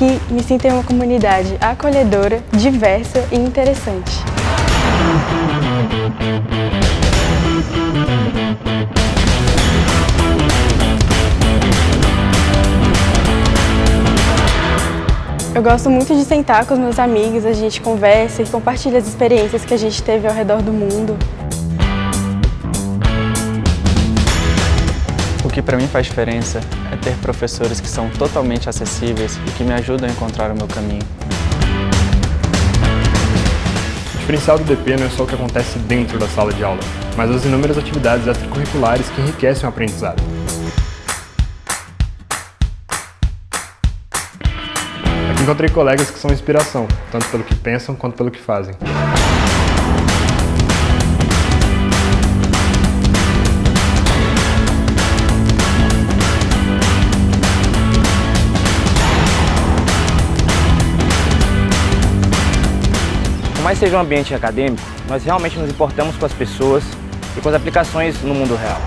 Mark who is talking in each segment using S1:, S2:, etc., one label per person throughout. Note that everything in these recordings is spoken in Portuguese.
S1: Aqui me sinto em uma comunidade acolhedora, diversa e interessante. Eu gosto muito de sentar com os meus amigos, a gente conversa e compartilha as experiências que a gente teve ao redor do mundo.
S2: O que para mim faz diferença é ter professores que são totalmente acessíveis e que me ajudam a encontrar o meu caminho.
S3: O diferencial do DP não é só o que acontece dentro da sala de aula, mas as inúmeras atividades extracurriculares que enriquecem o aprendizado. Aqui encontrei colegas que são inspiração, tanto pelo que pensam quanto pelo que fazem.
S4: Por mais seja um ambiente acadêmico, nós realmente nos importamos com as pessoas e com as aplicações no mundo real.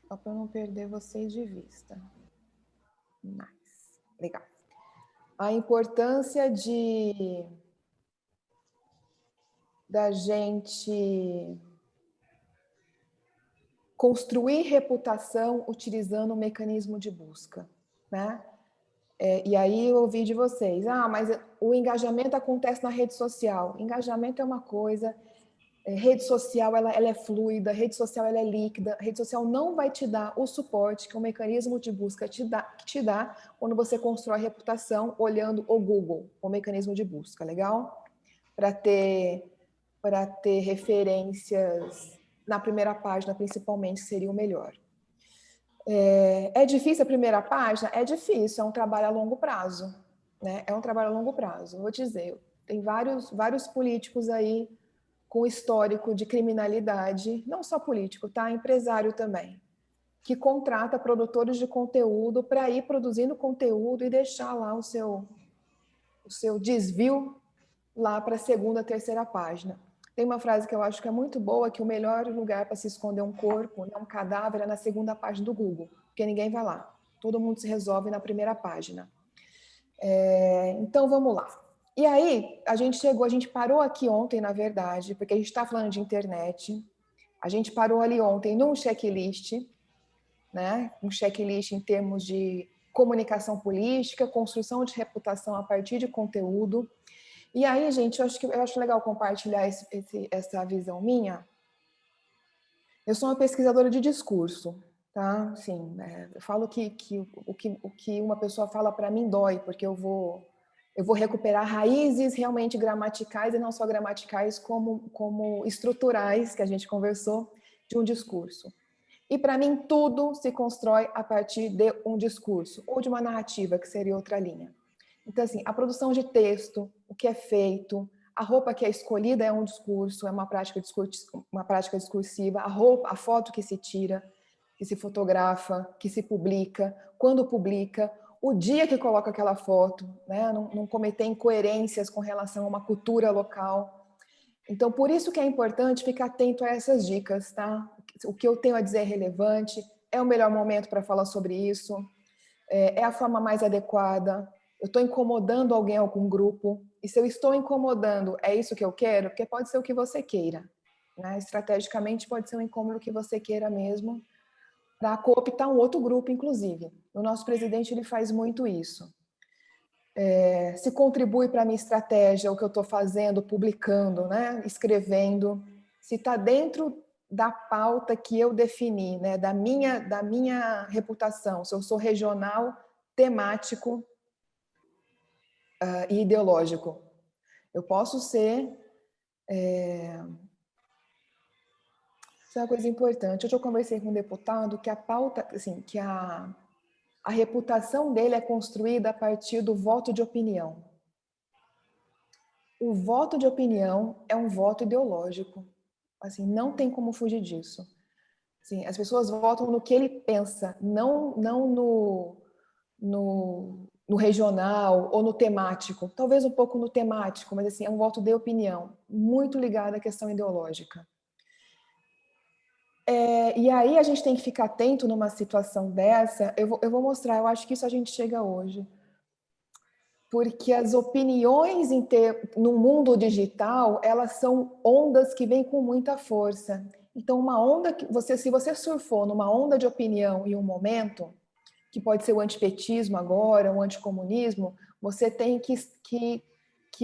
S5: Só para eu não perder vocês de vista. Legal. A importância da gente construir reputação utilizando um mecanismo de busca, né? E aí eu ouvi de vocês, mas o engajamento acontece na rede social. Engajamento é uma coisa, rede social ela é fluida, rede social ela é líquida, rede social não vai te dar o suporte que o mecanismo de busca te dá quando você constrói reputação olhando o Google, o mecanismo de busca, legal? Para ter referências na primeira página, principalmente, seria o melhor. É difícil a primeira página? É difícil, é um trabalho a longo prazo, né? É um trabalho a longo prazo. Vou dizer, tem vários políticos aí com histórico de criminalidade, não só político, tá? Empresário também, que contrata produtores de conteúdo para ir produzindo conteúdo e deixar lá o seu desvio lá para a segunda, terceira página. Tem uma frase que eu acho que é muito boa, que o melhor lugar para se esconder um corpo, um cadáver, é na segunda página do Google, porque ninguém vai lá. Todo mundo se resolve na primeira página. Então, vamos lá. E aí, a gente parou aqui ontem, na verdade, porque a gente está falando de internet, a gente parou ali ontem num checklist, né? Um checklist em termos de comunicação política, construção de reputação a partir de conteúdo. E aí, gente, eu acho legal compartilhar essa visão minha. Eu sou uma pesquisadora de discurso, tá? Assim, eu falo que o que uma pessoa fala para mim dói, porque eu vou recuperar raízes realmente gramaticais, e não só gramaticais, como estruturais, que a gente conversou, de um discurso. E para mim tudo se constrói a partir de um discurso, ou de uma narrativa, que seria outra linha. Então, assim, a produção de texto, o que é feito, a roupa que é escolhida é um discurso, é uma prática discursiva, a foto que se tira, que se fotografa, que se publica, quando publica, o dia que coloca aquela foto, né? Não cometer incoerências com relação a uma cultura local. Então, por isso que é importante ficar atento a essas dicas, tá? O que eu tenho a dizer é relevante, é o melhor momento para falar sobre isso, é a forma mais adequada. Eu estou incomodando alguém, algum grupo, e se eu estou incomodando, é isso que eu quero? Porque pode ser o que você queira, né? Estrategicamente pode ser um incômodo que você queira mesmo, para cooptar um outro grupo, inclusive. O nosso presidente ele faz muito isso. Se contribui para a minha estratégia, o que eu estou fazendo, publicando, né? Escrevendo, se está dentro da pauta que eu defini, né? da minha reputação, se eu sou regional, temático e ideológico. Eu posso ser Isso é uma coisa importante. Hoje eu conversei com um deputado que a pauta, assim, que a reputação dele é construída a partir do voto de opinião. O voto de opinião é um voto ideológico. Assim, não tem como fugir disso. Assim, as pessoas votam no que ele pensa, não no regional ou no temático. Talvez um pouco no temático, mas assim, é um voto de opinião, muito ligado à questão ideológica. E aí a gente tem que ficar atento numa situação dessa. Eu vou mostrar, eu acho que isso a gente chega hoje. Porque as opiniões no mundo digital, elas são ondas que vêm com muita força. Então, uma onda que se você surfou numa onda de opinião em um momento, que pode ser o antipetismo agora, o anticomunismo, você tem que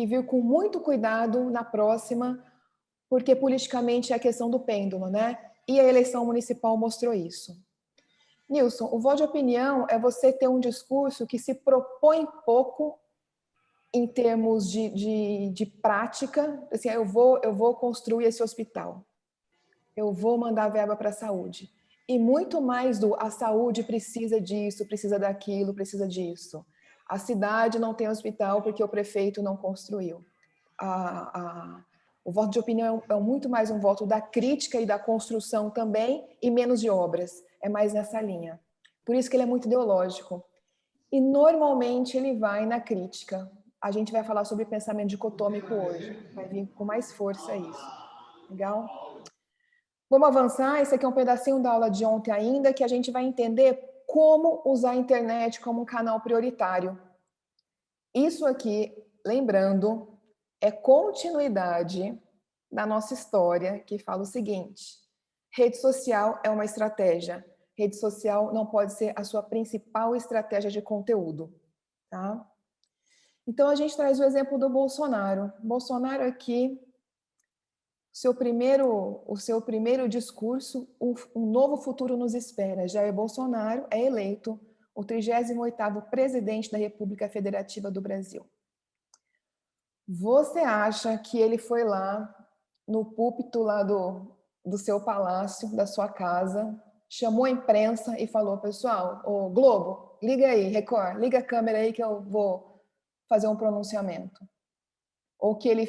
S5: vir com muito cuidado na próxima, porque politicamente é a questão do pêndulo, né? E a eleição municipal mostrou isso. Nilson, o voto de opinião é você ter um discurso que se propõe pouco em termos de prática, assim, eu vou construir esse hospital, eu vou mandar verba para a saúde. E muito mais a saúde precisa disso, precisa daquilo, precisa disso. A cidade não tem hospital porque o prefeito não construiu. O voto de opinião é muito mais um voto da crítica e da construção também, e menos de obras. É mais nessa linha. Por isso que ele é muito ideológico. E normalmente ele vai na crítica. A gente vai falar sobre pensamento dicotômico hoje. Vai vir com mais força isso. Legal? Vamos avançar. Esse aqui é um pedacinho da aula de ontem ainda, que a gente vai entender como usar a internet como um canal prioritário. Isso aqui, lembrando, é continuidade da nossa história, que fala o seguinte: rede social é uma estratégia. Rede social não pode ser a sua principal estratégia de conteúdo, tá? Então, a gente traz o exemplo do Bolsonaro. Bolsonaro aqui, o seu primeiro discurso, um novo futuro nos espera. Jair Bolsonaro é eleito o 38º presidente da República Federativa do Brasil. Você acha que ele foi lá, no púlpito lá do seu palácio, da sua casa, chamou a imprensa e falou: pessoal, ô Globo, liga aí, Record, liga a câmera aí que eu vou fazer um pronunciamento? Ou que ele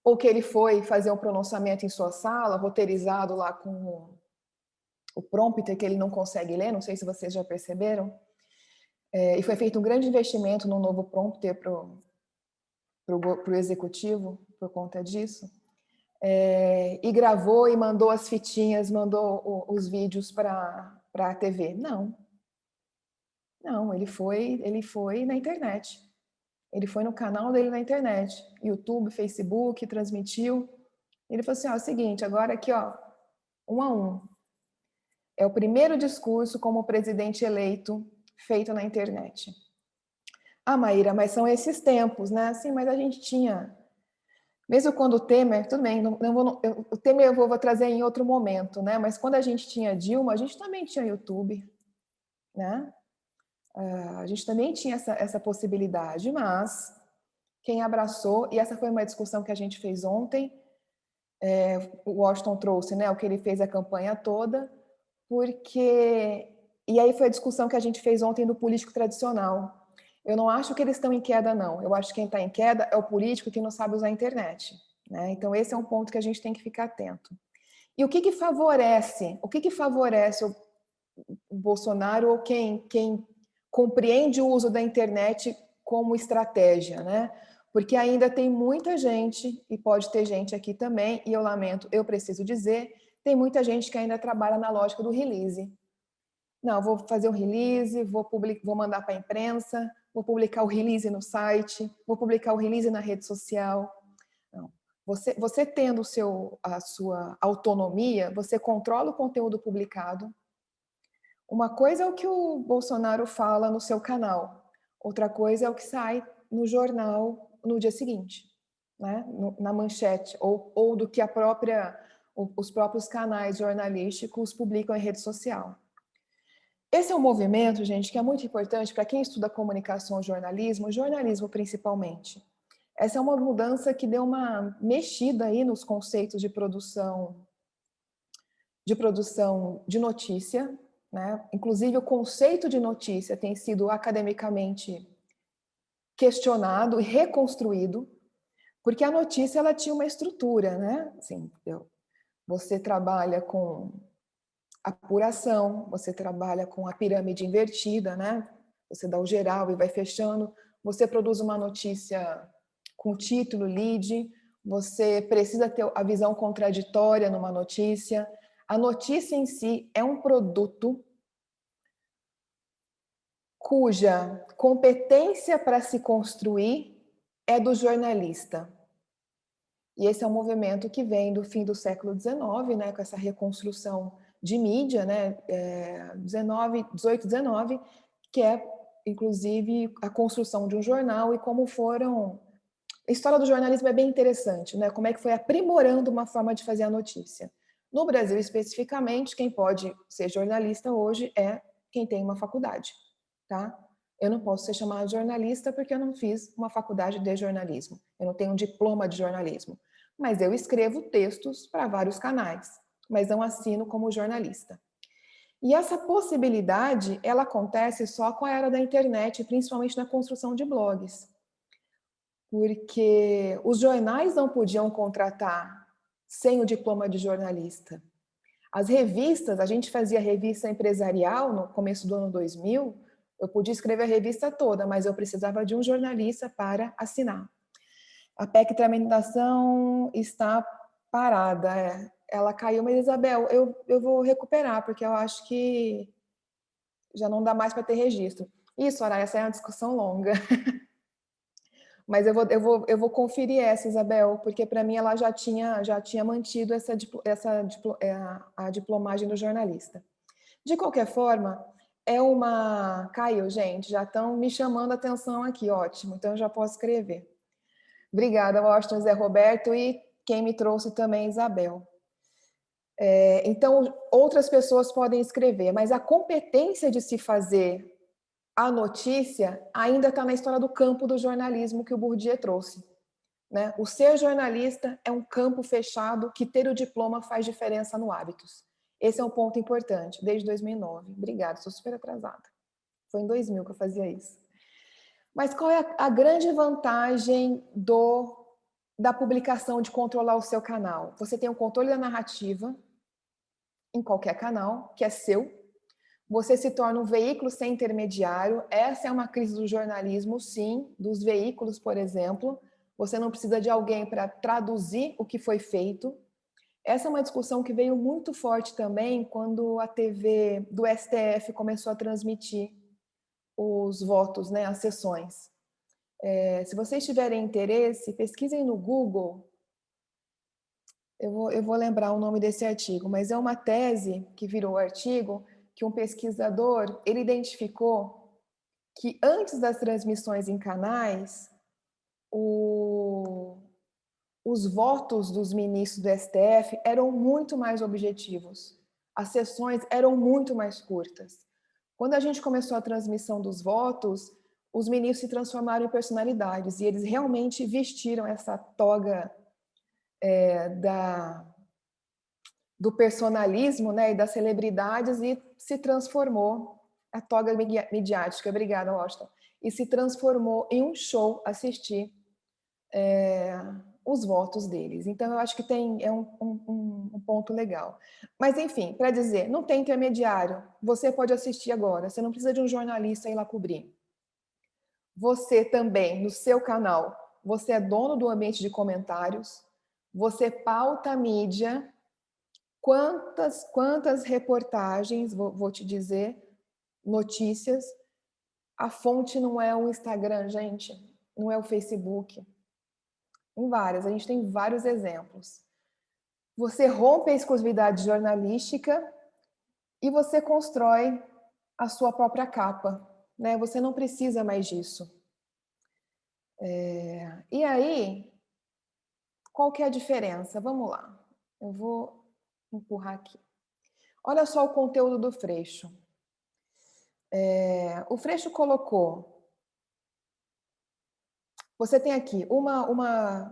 S5: ou que ele foi fazer um pronunciamento em sua sala, roteirizado lá com o prompter que ele não consegue ler, não sei se vocês já perceberam, e foi feito um grande investimento no novo prompter para o executivo por conta disso, e gravou e mandou as fitinhas, mandou os vídeos para a TV. Não, ele foi na internet. Ele foi no canal dele na internet, YouTube, Facebook, transmitiu. Ele falou assim: ó, é o seguinte, agora aqui, ó, 1 a 1. É o primeiro discurso como presidente eleito feito na internet. Ah, Maíra, mas são esses tempos, né? Sim, mas a gente tinha... Mesmo quando o Temer, tudo bem, o Temer eu vou trazer em outro momento, né? Mas quando a gente tinha Dilma, a gente também tinha YouTube, né? A gente também tinha essa possibilidade, mas quem abraçou, e essa foi uma discussão que a gente fez ontem, o Washington trouxe, né, o que ele fez a campanha toda, e aí foi a discussão que a gente fez ontem do político tradicional. Eu não acho que eles estão em queda, não. Eu acho que quem está em queda é o político que não sabe usar a internet, né? Então esse é um ponto que a gente tem que ficar atento. E o que favorece? O que favorece o Bolsonaro ou quem compreende o uso da internet como estratégia, né? Porque ainda tem muita gente, e pode ter gente aqui também, e eu lamento, eu preciso dizer, tem muita gente que ainda trabalha na lógica do release. Não, vou fazer um release, vou mandar para a imprensa, vou publicar o release no site, vou publicar o release na rede social. Não. Você tendo a sua autonomia, você controla o conteúdo publicado. Uma coisa é o que o Bolsonaro fala no seu canal, outra coisa é o que sai no jornal no dia seguinte, né? Na manchete, ou do que os próprios canais jornalísticos publicam em rede social. Esse é um movimento, gente, que é muito importante para quem estuda comunicação ou jornalismo principalmente. Essa é uma mudança que deu uma mexida aí nos conceitos de produção de notícia, né? Inclusive o conceito de notícia tem sido academicamente questionado e reconstruído, porque a notícia ela tinha uma estrutura, né? Assim, você trabalha com apuração, você trabalha com a pirâmide invertida, né? Você dá o geral e vai fechando, você produz uma notícia com título, lead, você precisa ter a visão contraditória numa notícia. A notícia em si é um produto cuja competência para se construir é do jornalista. E esse é um movimento que vem do fim do século XIX, né, com essa reconstrução de mídia, né, 18, 19, que é, inclusive, a construção de um jornal e como foram... A história do jornalismo é bem interessante, né, como é que foi aprimorando uma forma de fazer a notícia. No Brasil, especificamente, quem pode ser jornalista hoje é quem tem uma faculdade, tá? Eu não posso ser chamada de jornalista porque eu não fiz uma faculdade de jornalismo. Eu não tenho um diploma de jornalismo. Mas eu escrevo textos para vários canais, mas não assino como jornalista. E essa possibilidade, ela acontece só com a era da internet, principalmente na construção de blogs. Porque os jornais não podiam contratar sem o diploma de jornalista. As revistas, a gente fazia revista empresarial no começo do ano 2000, eu podia escrever a revista toda, mas eu precisava de um jornalista para assinar. A PEC tramitação está parada. Ela caiu, mas Isabel, eu vou recuperar, porque eu acho que já não dá mais para ter registro. Isso, Soraya, essa é uma discussão longa. Mas eu vou conferir essa, Isabel, porque para mim ela já tinha mantido a diplomagem do jornalista. De qualquer forma, Caiu, gente, já estão me chamando a atenção aqui, ótimo, então eu já posso escrever. Obrigada, Washington, Zé Roberto, e quem me trouxe também, Isabel. Então, outras pessoas podem escrever, mas a competência de se fazer a notícia ainda está na história do campo do jornalismo que o Bourdieu trouxe, né? O ser jornalista é um campo fechado que ter o diploma faz diferença no hábitos. Esse é um ponto importante, desde 2009. Obrigada, estou super atrasada. Foi em 2000 que eu fazia isso. Mas qual é a grande vantagem da publicação de controlar o seu canal? Você tem o controle da narrativa em qualquer canal, que é seu. Você se torna um veículo sem intermediário. Essa é uma crise do jornalismo, sim, dos veículos, por exemplo. Você não precisa de alguém para traduzir o que foi feito. Essa é uma discussão que veio muito forte também quando a TV do STF começou a transmitir os votos, né, as sessões. Se vocês tiverem interesse, pesquisem no Google. Eu vou lembrar o nome desse artigo, mas é uma tese que virou artigo que um pesquisador ele identificou que antes das transmissões em canais, os votos dos ministros do STF eram muito mais objetivos. As sessões eram muito mais curtas. Quando a gente começou a transmissão dos votos, os ministros se transformaram em personalidades e eles realmente vestiram essa toga do personalismo, né, e das celebridades e se transformou, a toga midiática, obrigada, Washington, e se transformou em um show assistir os votos deles. Então, eu acho que é um ponto legal. Mas, enfim, para dizer, não tem intermediário, você pode assistir agora, você não precisa de um jornalista ir lá cobrir. Você também, no seu canal, você é dono do ambiente de comentários, você pauta a mídia. Quantas reportagens, vou te dizer, notícias, a fonte não é o Instagram, gente, não é o Facebook. Em várias, a gente tem vários exemplos. Você rompe a exclusividade jornalística e você constrói a sua própria capa, né? Você não precisa mais disso. E aí, qual que é a diferença? Vamos lá, eu vou empurrar aqui. Olha só o conteúdo do Freixo. O Freixo colocou Você tem aqui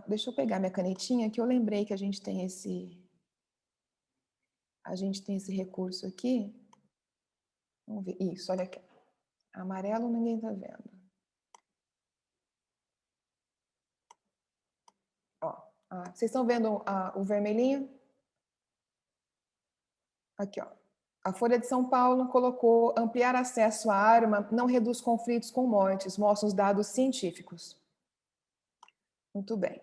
S5: deixa eu pegar minha canetinha, que eu lembrei que a gente tem esse recurso aqui. Vamos ver, isso, olha aqui. Amarelo ninguém tá vendo. Ó, vocês estão vendo o vermelhinho? Aqui, ó. A Folha de São Paulo colocou: ampliar acesso à arma não reduz conflitos com mortes, mostra os dados científicos. Muito bem.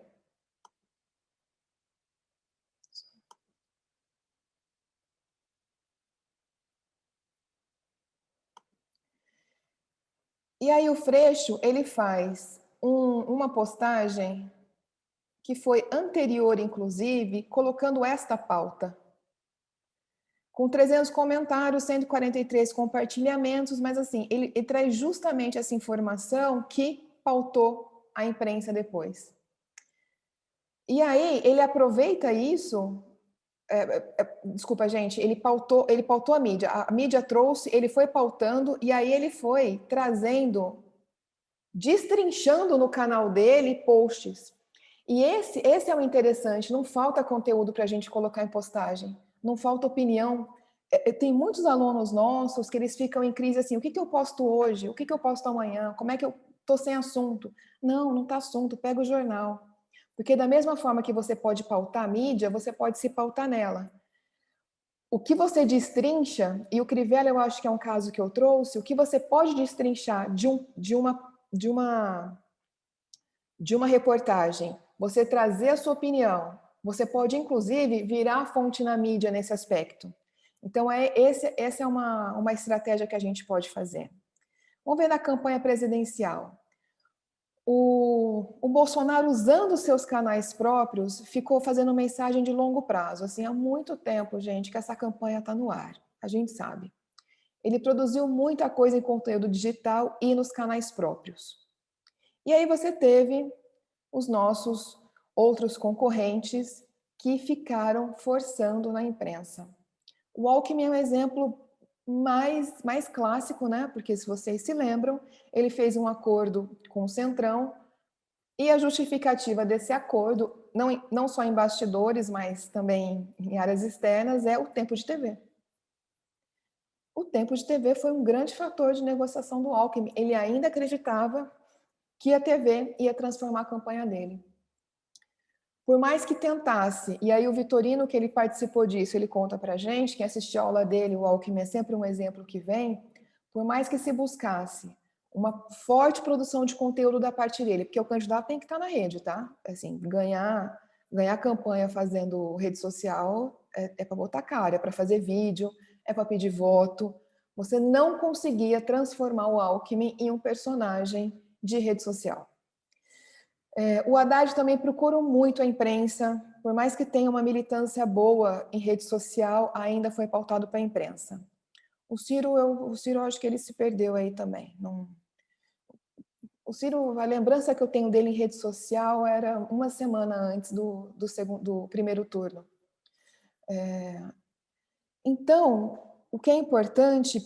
S5: E aí o Freixo, ele faz uma postagem que foi anterior, inclusive, colocando esta pauta. Com 300 comentários, 143 compartilhamentos, mas assim, ele traz justamente essa informação que pautou a imprensa depois. E aí, ele aproveita isso, desculpa, gente, ele pautou a mídia trouxe, ele foi pautando, e aí ele foi trazendo, destrinchando no canal dele posts. E esse é o interessante, não falta conteúdo para a gente colocar em postagem, não falta opinião. Tem muitos alunos nossos que eles ficam em crise assim: o que eu posto hoje? O que eu posto amanhã? Como é que eu estou sem assunto? Não está assunto, pega o jornal. Porque da mesma forma que você pode pautar a mídia, você pode se pautar nela. O que você destrincha, e o Crivella eu acho que é um caso que eu trouxe, o que você pode destrinchar de uma reportagem, você trazer a sua opinião, você pode inclusive virar fonte na mídia nesse aspecto. Então essa é uma estratégia que a gente pode fazer. Vamos ver na campanha presidencial. O Bolsonaro, usando seus canais próprios, ficou fazendo mensagem de longo prazo. Assim, há muito tempo, gente, que essa campanha está no ar. A gente sabe. Ele produziu muita coisa em conteúdo digital e nos canais próprios. E aí você teve os nossos outros concorrentes que ficaram forçando na imprensa. O Alckmin é um exemplo mais clássico, né? Porque, se vocês se lembram, ele fez um acordo com o Centrão e a justificativa desse acordo, não só em bastidores, mas também em áreas externas, é o tempo de TV. O tempo de TV foi um grande fator de negociação do Alckmin. Ele ainda acreditava que a TV ia transformar a campanha dele. Por mais que tentasse, e aí o Vitorino, que ele participou disso, ele conta pra gente, quem assistiu a aula dele, o Alckmin é sempre um exemplo que vem, por mais que se buscasse uma forte produção de conteúdo da parte dele, porque o candidato tem que estar na rede, tá? Assim, ganhar campanha fazendo rede social é para botar cara, é para fazer vídeo, é para pedir voto. Você não conseguia transformar o Alckmin em um personagem de rede social. O Haddad também procurou muito a imprensa, por mais que tenha uma militância boa em rede social, ainda foi pautado para a imprensa. O Ciro, eu acho que ele se perdeu aí também. O Ciro, a lembrança que eu tenho dele em rede social era uma semana antes do primeiro turno. Então, o que é importante,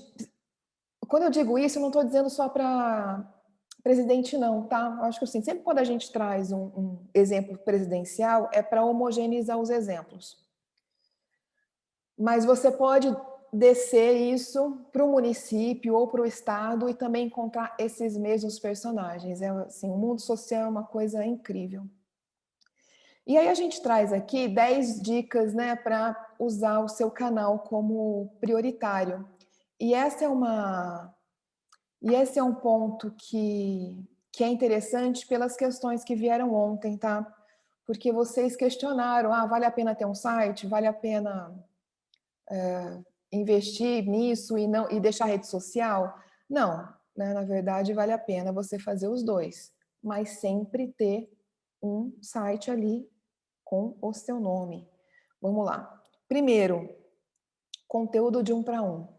S5: quando eu digo isso, eu não estou dizendo só para presidente não, tá? Eu acho que assim, sempre quando a gente traz um exemplo presidencial, é para homogeneizar os exemplos. Mas você pode descer isso para o município ou para o estado e também encontrar esses mesmos personagens. Assim, o mundo social é uma coisa incrível. E aí a gente traz aqui 10 dicas, né, para usar o seu canal como prioritário. E esse é um ponto que é interessante pelas questões que vieram ontem, tá? Porque vocês questionaram: vale a pena ter um site? Vale a pena investir nisso e deixar rede social? Não, né? Na verdade, vale a pena você fazer os dois, mas sempre ter um site ali com o seu nome. Vamos lá. Primeiro, conteúdo de 1 para 1.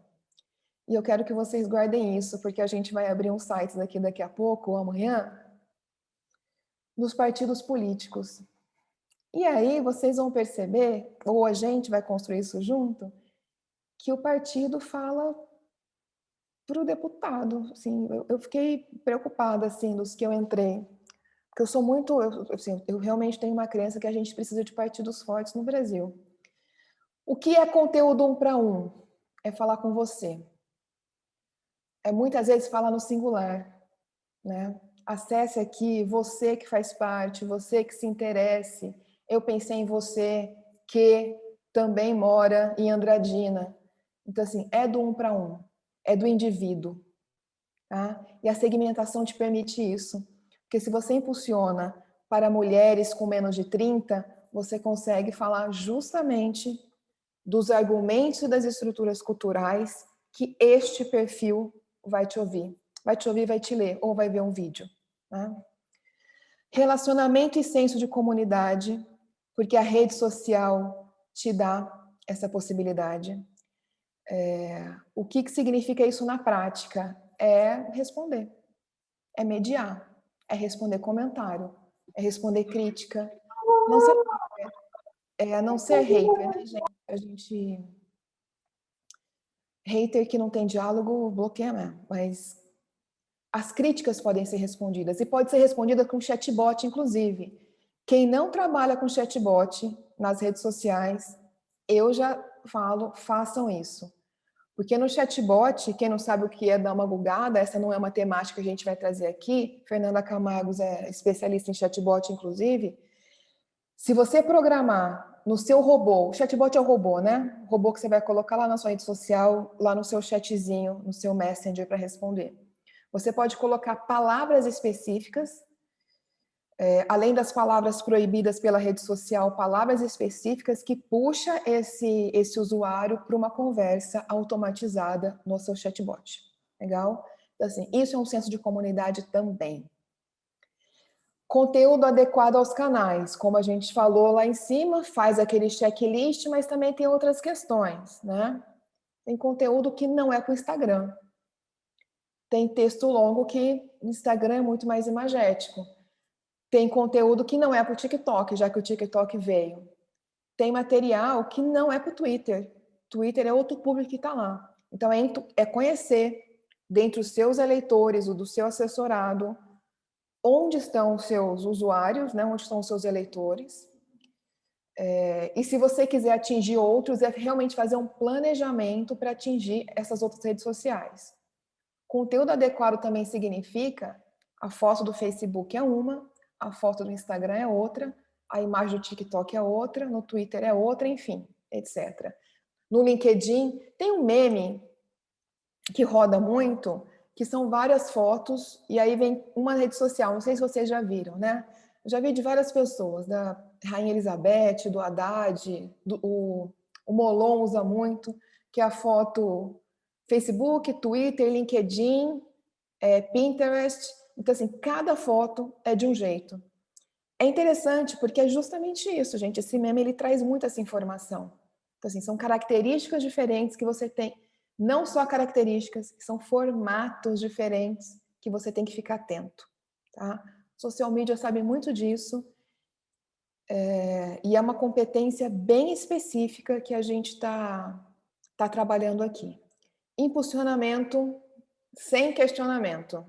S5: E eu quero que vocês guardem isso, porque a gente vai abrir um site daqui a pouco, ou amanhã, dos partidos políticos. E aí vocês vão perceber, ou a gente vai construir isso junto, que o partido fala para o deputado. Assim, eu fiquei preocupada, assim, dos que eu entrei. Porque eu realmente tenho uma crença que a gente precisa de partidos fortes no Brasil. O que é conteúdo 1 para 1? É falar com você. É muitas vezes falar no singular, né? Acesse aqui, você que faz parte, você que se interesse. Eu pensei em você que também mora em Andradina. Então, assim, é do 1 para 1, é do indivíduo. Tá? E a segmentação te permite isso. Porque se você impulsiona para mulheres com menos de 30, você consegue falar justamente dos argumentos e das estruturas culturais que este perfil vai te ouvir. Vai te ouvir, vai te ler, ou vai ver um vídeo. Tá? Relacionamento e senso de comunidade, porque a rede social te dá essa possibilidade. O que significa isso na prática? É responder, é mediar, é responder comentário, é responder crítica. Não ser hater, né, gente? Hater que não tem diálogo bloqueia mesmo, mas as críticas podem ser respondidas, e pode ser respondida com chatbot, inclusive. Quem não trabalha com chatbot nas redes sociais, eu já falo, façam isso. Porque no chatbot, quem não sabe o que é dar uma bugada, essa não é uma temática que a gente vai trazer aqui, Fernanda Camargos é especialista em chatbot, inclusive. Se você programar no seu robô, o chatbot é o robô, né? O robô que você vai colocar lá na sua rede social, lá no seu chatzinho, no seu Messenger para responder. Você pode colocar palavras específicas, além das palavras proibidas pela rede social, palavras específicas que puxa esse usuário para uma conversa automatizada no seu chatbot. Legal? Então, assim, isso é um senso de comunidade também. Conteúdo adequado aos canais, como a gente falou lá em cima, faz aquele checklist, mas também tem outras questões, né? Tem conteúdo que não é para o Instagram. Tem texto longo que no Instagram é muito mais imagético. Tem conteúdo que não é para o TikTok, já que o TikTok veio. Tem material que não é para o Twitter. Twitter é outro público que está lá. Então, é conhecer, dentre os seus eleitores, o do seu assessorado, onde estão os seus usuários, né? Onde estão os seus eleitores. E se você quiser atingir outros, é realmente fazer um planejamento para atingir essas outras redes sociais. Conteúdo adequado também significa a foto do Facebook é uma, a foto do Instagram é outra, a imagem do TikTok é outra, no Twitter é outra, enfim, etc. No LinkedIn, tem um meme que roda muito, que são várias fotos, e aí vem uma rede social, não sei se vocês já viram, né? Já vi de várias pessoas, da Rainha Elizabeth, do Haddad, o Molon usa muito, que é a foto Facebook, Twitter, LinkedIn, Pinterest. Então, assim, cada foto é de um jeito. É interessante porque é justamente isso, gente. Esse meme, ele traz muita essa informação. Então, assim, são características diferentes que você tem. Não só características, são formatos diferentes que você tem que ficar atento. Tá? Social media sabe muito disso. E é uma competência bem específica que a gente está trabalhando aqui. Impulsionamento sem questionamento,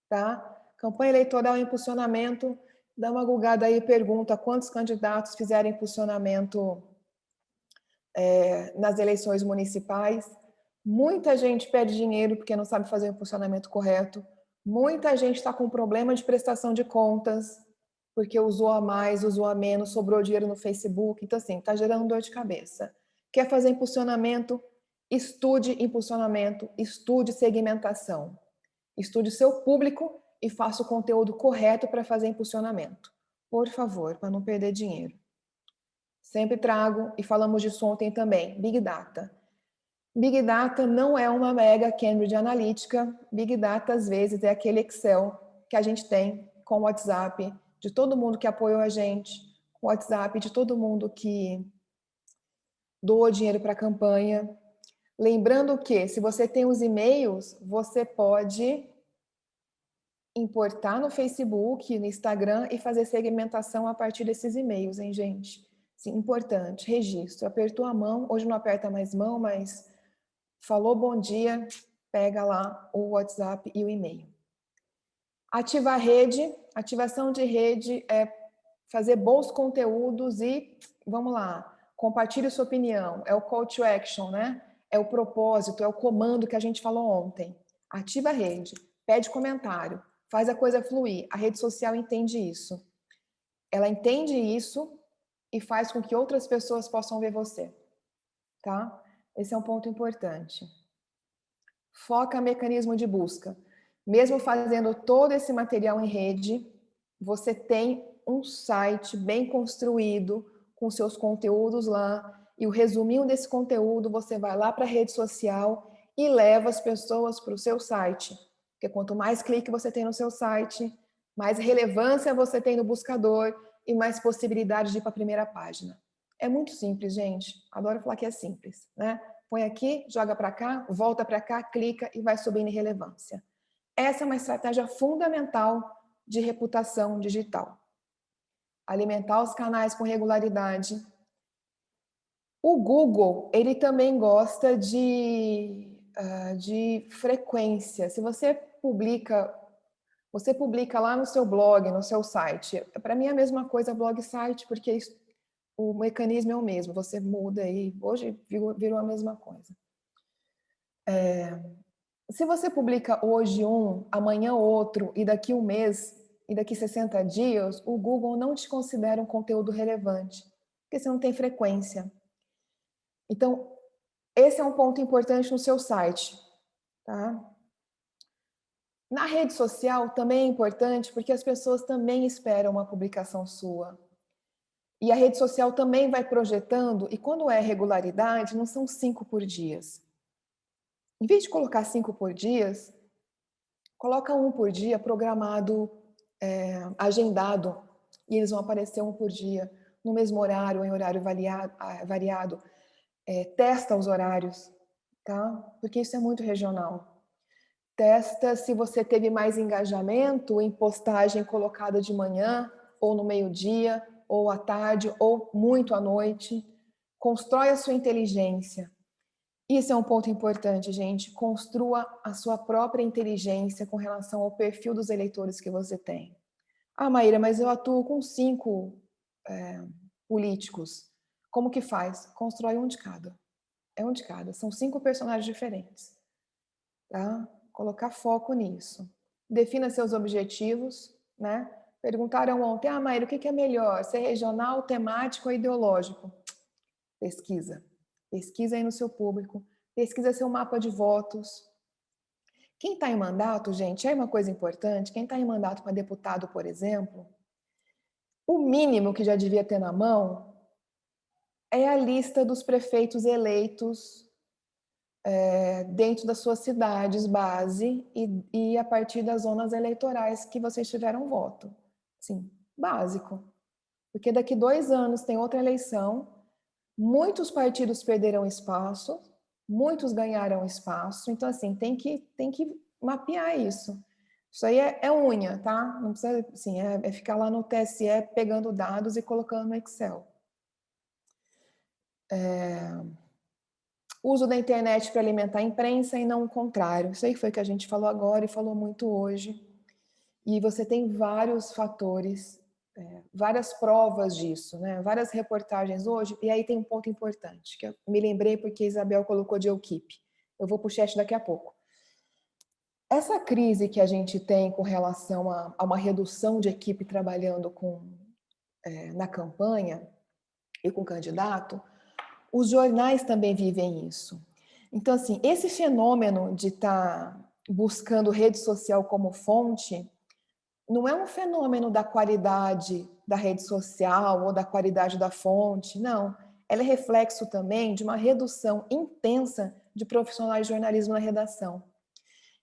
S5: tá? Campanha eleitoral, impulsionamento, dá uma googada aí e pergunta quantos candidatos fizeram impulsionamento nas eleições municipais. Muita gente perde dinheiro porque não sabe fazer o impulsionamento correto. Muita gente está com problema de prestação de contas, porque usou a mais, usou a menos, sobrou dinheiro no Facebook. Então, assim, está gerando dor de cabeça. Quer fazer impulsionamento? Estude impulsionamento, estude segmentação. Estude o seu público e faça o conteúdo correto para fazer impulsionamento. Por favor, para não perder dinheiro. Sempre trago, e falamos disso ontem também, Big Data. Big Data não é uma mega Cambridge Analytica. Big Data, às vezes, é aquele Excel que a gente tem com o WhatsApp de todo mundo que apoiou a gente, com o WhatsApp de todo mundo que doou dinheiro para a campanha. Lembrando que, se você tem os e-mails, você pode importar no Facebook, no Instagram e fazer segmentação a partir desses e-mails, hein, gente? Sim, importante, registro. Apertou a mão, hoje não aperta mais mão, mas falou bom dia, pega lá o WhatsApp e o e-mail. Ativar a rede, ativação de rede é fazer bons conteúdos e, vamos lá, compartilhe sua opinião, é o call to action, né? É o propósito, é o comando que a gente falou ontem. Ativa a rede, pede comentário, faz a coisa fluir. A rede social entende isso. Ela entende isso e faz com que outras pessoas possam ver você, tá? Esse é um ponto importante. Foca mecanismo de busca. Mesmo fazendo todo esse material em rede, você tem um site bem construído, com seus conteúdos lá, e o resuminho desse conteúdo você vai lá para a rede social e leva as pessoas para o seu site. Porque quanto mais clique você tem no seu site, mais relevância você tem no buscador e mais possibilidade de ir para a primeira página. É muito simples, gente. Adoro falar que é simples, né? Põe aqui, joga para cá, volta para cá, clica e vai subindo em relevância. Essa é uma estratégia fundamental de reputação digital. Alimentar os canais com regularidade. O Google, ele também gosta de frequência. Se você publica lá no seu blog, no seu site. Para mim é a mesma coisa blog e site, porque o mecanismo é o mesmo. Você muda aí, hoje virou a mesma coisa. Se você publica hoje um, amanhã outro, e daqui um mês, e daqui 60 dias, o Google não te considera um conteúdo relevante, porque você não tem frequência. Então, esse é um ponto importante no seu site, tá? Na rede social também é importante, porque as pessoas também esperam uma publicação sua. E a rede social também vai projetando, e quando é regularidade, não são 5 por dia. Em vez de colocar 5 por dia, coloca 1 por dia programado, agendado, e eles vão aparecer 1 por dia, no mesmo horário, em horário variado. Testa os horários, tá? Porque isso é muito regional. Testa se você teve mais engajamento em postagem colocada de manhã, ou no meio-dia, ou à tarde, ou muito à noite. Constrói a sua inteligência. Isso é um ponto importante, gente. Construa a sua própria inteligência com relação ao perfil dos eleitores que você tem. Ah, Maíra, mas eu atuo com 5 políticos. Como que faz? Constrói um de cada. É um de cada. São 5 personagens diferentes. Tá? Colocar foco nisso. Defina seus objetivos, né? Perguntaram ontem, Maíra, o que é melhor? Ser regional, temático ou ideológico? Pesquisa. Pesquisa aí no seu público. Pesquisa seu mapa de votos. Quem está em mandato, gente, é uma coisa importante. Quem está em mandato para deputado, por exemplo, o mínimo que já devia ter na mão é a lista dos prefeitos eleitos dentro das suas cidades base e a partir das zonas eleitorais que vocês tiveram voto. Sim, básico. Porque daqui 2 anos tem outra eleição, muitos partidos perderam espaço, muitos ganharam espaço, então assim, tem que mapear isso. Isso aí é unha, tá? Não precisa, assim, é ficar lá no TSE pegando dados e colocando no Excel. Uso da internet para alimentar a imprensa e não o contrário. Isso aí foi o que a gente falou agora e falou muito hoje. E você tem vários fatores, várias provas disso, né? Várias reportagens hoje. E aí tem um ponto importante, que eu me lembrei porque a Isabel colocou de equipe. Eu vou para o chat daqui a pouco. Essa crise que a gente tem com relação a uma redução de equipe trabalhando na campanha e com o candidato, os jornais também vivem isso. Então, assim, esse fenômeno de estar buscando rede social como fonte não é um fenômeno da qualidade da rede social ou da qualidade da fonte, não. Ela é reflexo também de uma redução intensa de profissionais de jornalismo na redação.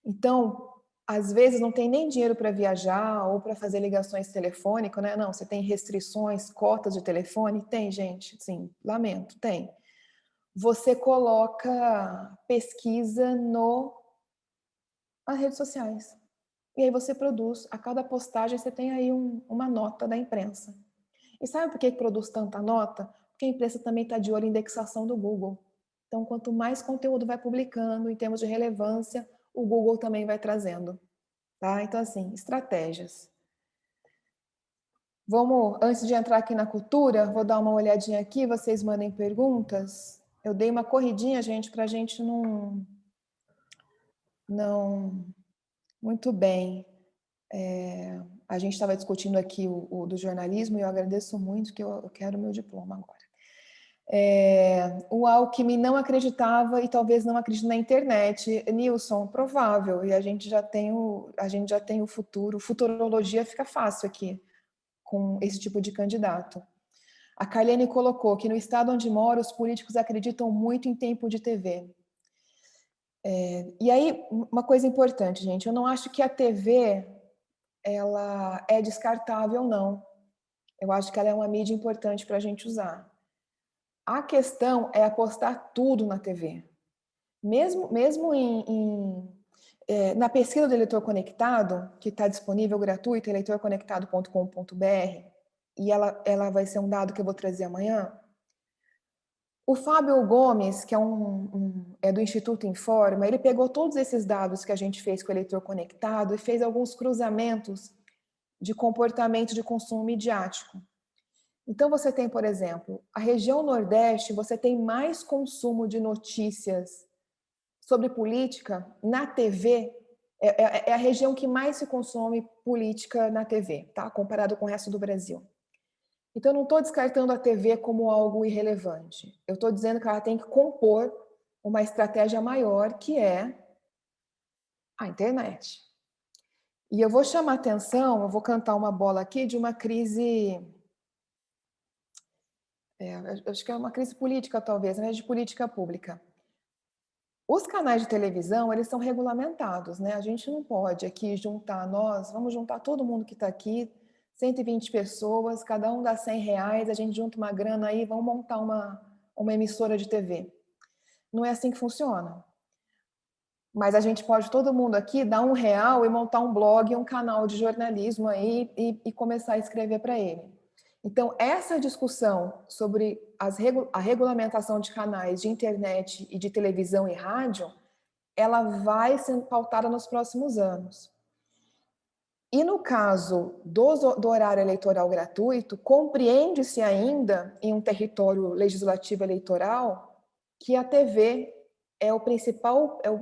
S5: Então, às vezes não tem nem dinheiro para viajar ou para fazer ligações telefônicas, né? Não, você tem restrições, cotas de telefone? Tem, gente, sim, lamento, tem. Você coloca pesquisa nas redes sociais. E aí você produz, a cada postagem você tem aí uma nota da imprensa. E sabe por que produz tanta nota? Porque a imprensa também está de olho em indexação do Google. Então, quanto mais conteúdo vai publicando, em termos de relevância, o Google também vai trazendo. tá? Então, assim, estratégias. Vamos, antes de entrar aqui na cultura, vou dar uma olhadinha aqui, vocês mandem perguntas. Eu dei uma corridinha, gente, para a gente não muito bem. A gente estava discutindo aqui o do jornalismo e eu agradeço muito que eu quero meu diploma agora. O Alckmin não acreditava e talvez não acredite na internet. Nilson, provável, e a gente já tem o futuro. Futurologia fica fácil aqui com esse tipo de candidato. A Carlene colocou que no estado onde mora, os políticos acreditam muito em tempo de TV. E aí, uma coisa importante, gente, eu não acho que a TV ela é descartável, não. Eu acho que ela é uma mídia importante para a gente usar. A questão é apostar tudo na TV. Mesmo na pesquisa do eleitor conectado, que está disponível gratuito, eleitorconectado.com.br, e ela vai ser um dado que eu vou trazer amanhã. O Fábio Gomes, que é do Instituto Informa, ele pegou todos esses dados que a gente fez com o eleitor conectado e fez alguns cruzamentos de comportamento de consumo midiático. Então, você tem, por exemplo, a região Nordeste, você tem mais consumo de notícias sobre política na TV, é a região que mais se consome política na TV, tá? Comparado com o resto do Brasil. Então, eu não estou descartando a TV como algo irrelevante. Eu estou dizendo que ela tem que compor uma estratégia maior, que é a internet. E eu vou chamar a atenção, eu vou cantar uma bola aqui de uma crise... acho que é uma crise política, talvez, mas de política pública. Os canais de televisão, eles são regulamentados, né? A gente não pode aqui juntar vamos juntar todo mundo que está aqui, 120 pessoas, cada um dá R$100, a gente junta uma grana aí, vamos montar uma emissora de TV. Não é assim que funciona. Mas a gente pode, todo mundo aqui, dar R$1 e montar um blog, um canal de jornalismo aí e começar a escrever para ele. Então, essa discussão sobre a regulamentação de canais de internet e de televisão e rádio, ela vai sendo pautada nos próximos anos. E no caso do horário eleitoral gratuito, compreende-se ainda, em um território legislativo eleitoral, que a TV é o